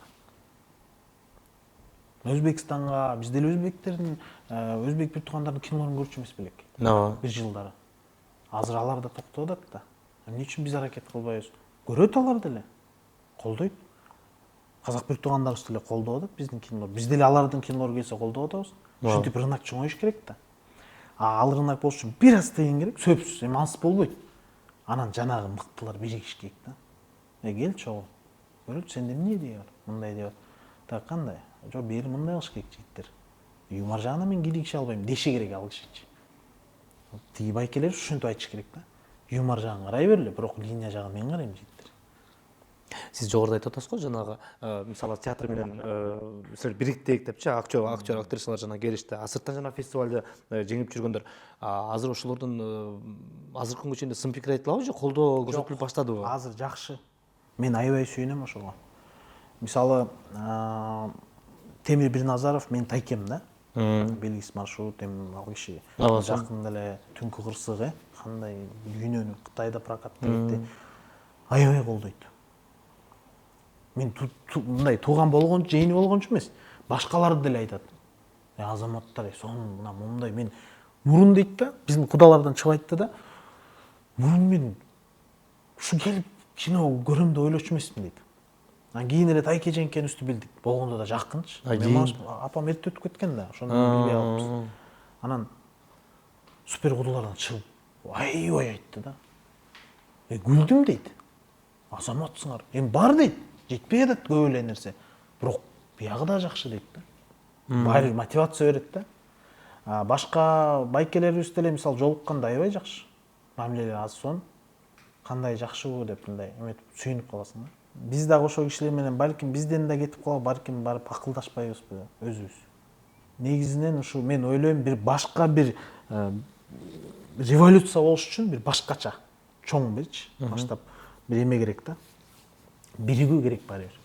Өзбекстанга, биз деле өзбектердин, өзбек бир туугандардын кинолорун көрчү эмес белек? Бир жылдары. Азыр алар да токтоп атат да. Эмне үчүн биз аракет кылбайбыз? Көрөт алар деле. Колдойт. Казак бир туугандарыбыз деле колдоп атат биздин кинолор. Биз деле алардын кинолору келсе колдоп атабыз. Ушинтип рынок чоңоюш керек да. Ал рынок болуш үчүн бир аз тыйын керек, сөпсүз, эми ансы болбойт. Анан жанагы мыктылар биригиш керек да. Кел чогуу. Көрөчү, сенде эмне идея бар? Мындай идея бар. Так кандай? Жок, бери мындай кылыш керек жигиттер. Юмор жагынан мен кийлигише албайм, деше керек ал кишичи. Тиги байкелер ушинтип айтыш керек да. Юмор жагын карай берле, бирок линия жагын мен карайм жигиттер. Сиз жогоруда айтып атасыз го, жанагы мисалы театр менен силер бириктик депчи, актер, актрисалар жана келишти. Сырттан жана фестивалда жеңип жүргөндөр. Азыр ошолордун азыркы күнгө чейин сын пикир айтылабы же колдоо көрсөтүлүп баштадыбы? Азыр жакшы. Мен аябай сүйүнөм ошого. Мисалы, Темир Бирназаров менин тайкем да. Белгисиз маршрут, эми ал киши жакында эле Түнкү кырсык, кандай дүйнөнү Кытайда прокатка кетти. Аябай колдойт. Мен мындай тууган болгон, жейини болгончу эмес, башкаларды деле айтат. Азаматтар, сонун мына мындай мен мурун дейт да, биздин кудалардан чыгып айтты да. Мурун мен ушу келип кино көрөм деп ойлочу эмесмин дейт. Кийин эле Тайке Женкенибизди билдик. Болгондо да жакынчы. Апам эрте өтүп кеткен да, ошону билбей калыппыз. Анан супер кудалардан чыгып аябай айтты да. Күлдүм дейт. Азаматсыңар. Эми бар дейт. Жетпей атат көп эле нерсе. Бирок биягы да жакшы дейт да. Баары мотивация берет да. Башка байкелерибиз деле мисалы жолукканда аябай жакшы. Мамилелери аз сон. Кандай жакшыбы деп мындай эметип сүйүнүп каласың да. Биз дагы ошол кишилер менен балким бизден да кетип калып, балким барып акылдашпайбызбы өзүбүз. Негизинен ушу мен ойлойм, бир башка бир революция болуш үчүн бир башкача чоң бирчи масштаб бир эме керек да. Биригүү керек баары бир.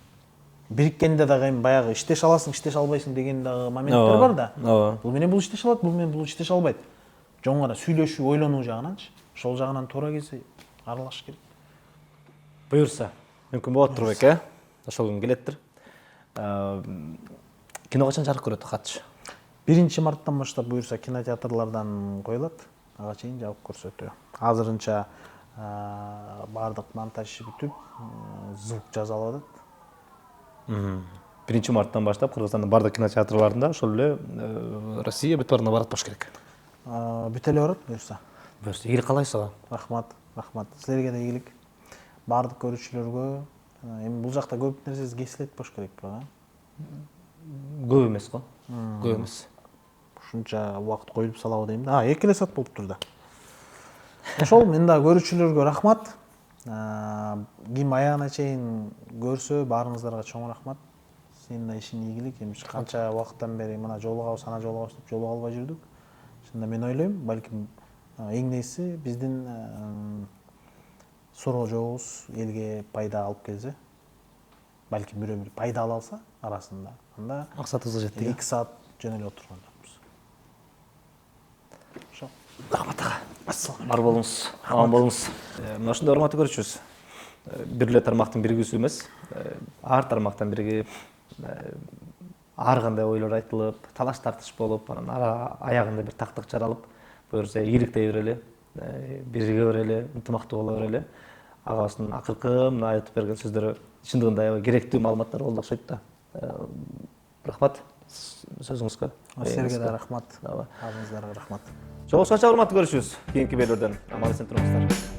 Бириккенде дагы эми баягы иштеше аласың, иштеше албайсың деген дагы моменттер бар да. Бул менен бул иштеше алат, бул менен бул иштеше албайт. Жоң гана сүйлөшүү, ойлонуу жагынанчы. Ошол жагынан туура келсе аралаш керек. Буюрса, мүмкүн болот турбек, ошол күн келеттир. Кино качан жарык көрөт катчы? 1 марттан баштап буюрса кинотеатрлардан коюлат, ага чейин жабык көрсөтүү. Азырынча баардык монтаж иши бүтүп, звук жазалып атат. 1 марттан баштап Кыргызстандын баардык кинотеатрларында ошол эле Россия бүт баарына барат болуш керек. Бүт эле барат буюрса. Буюрса, ийгилик каалайбыз ага. Рахмат. Силерге да ийгилик. Баардык көрүүчүлөргө. Эми бул жакта көп нерсеси кесилет болуш керек бага. Көп эмес го. Көп эмес. Ушунча убакыт коюлуп салабы дейм да. 2 эле саат болуптур да. Ошол мен да көрүүчүлөргө рахмат. Ким аягына чейин көрсө, баарыңыздарга чоң рахмат. Сенин да ишиң ийгилик. Эми канча убакыттан бери мына жолугабыз, ана жолугабыз деп жолуга албай жүрдүк. Шында мен ойлойм, балким эң нейси биздин суроо жолубуз элге пайда алып келсе, балким бирөө бир пайда ала алса арасында, анда максатыбызга жеттик. 2 саат жөн эле отурган жокпуз. Ошо. Рахмат ага. Ассалам. Бар болуңуз, аман болуңуз. Мына ушундай урматтуу көрүүчүбүз. Бир эле тармактын биригүүсү эмес, ар тармактан биригип, ар кандай ойлор айтылып, талаш тартыш болуп, анан аягында бир тактык жаралып, буюрса ийгиликтей берели, бириге берели, ынтымактуу боло берели. Агабыздын акыркы мына айтып берген сөздөрү чындыгында аябай керектүү маалыматтар болду окшойт да. Рахмат сөзүңүзгө. Силерге да рахмат. Баарыңыздарга рахмат. Жолугушканча урматтуу көрүүчүбүз. Кийинки берүүдөн аман эсен туруңуздар.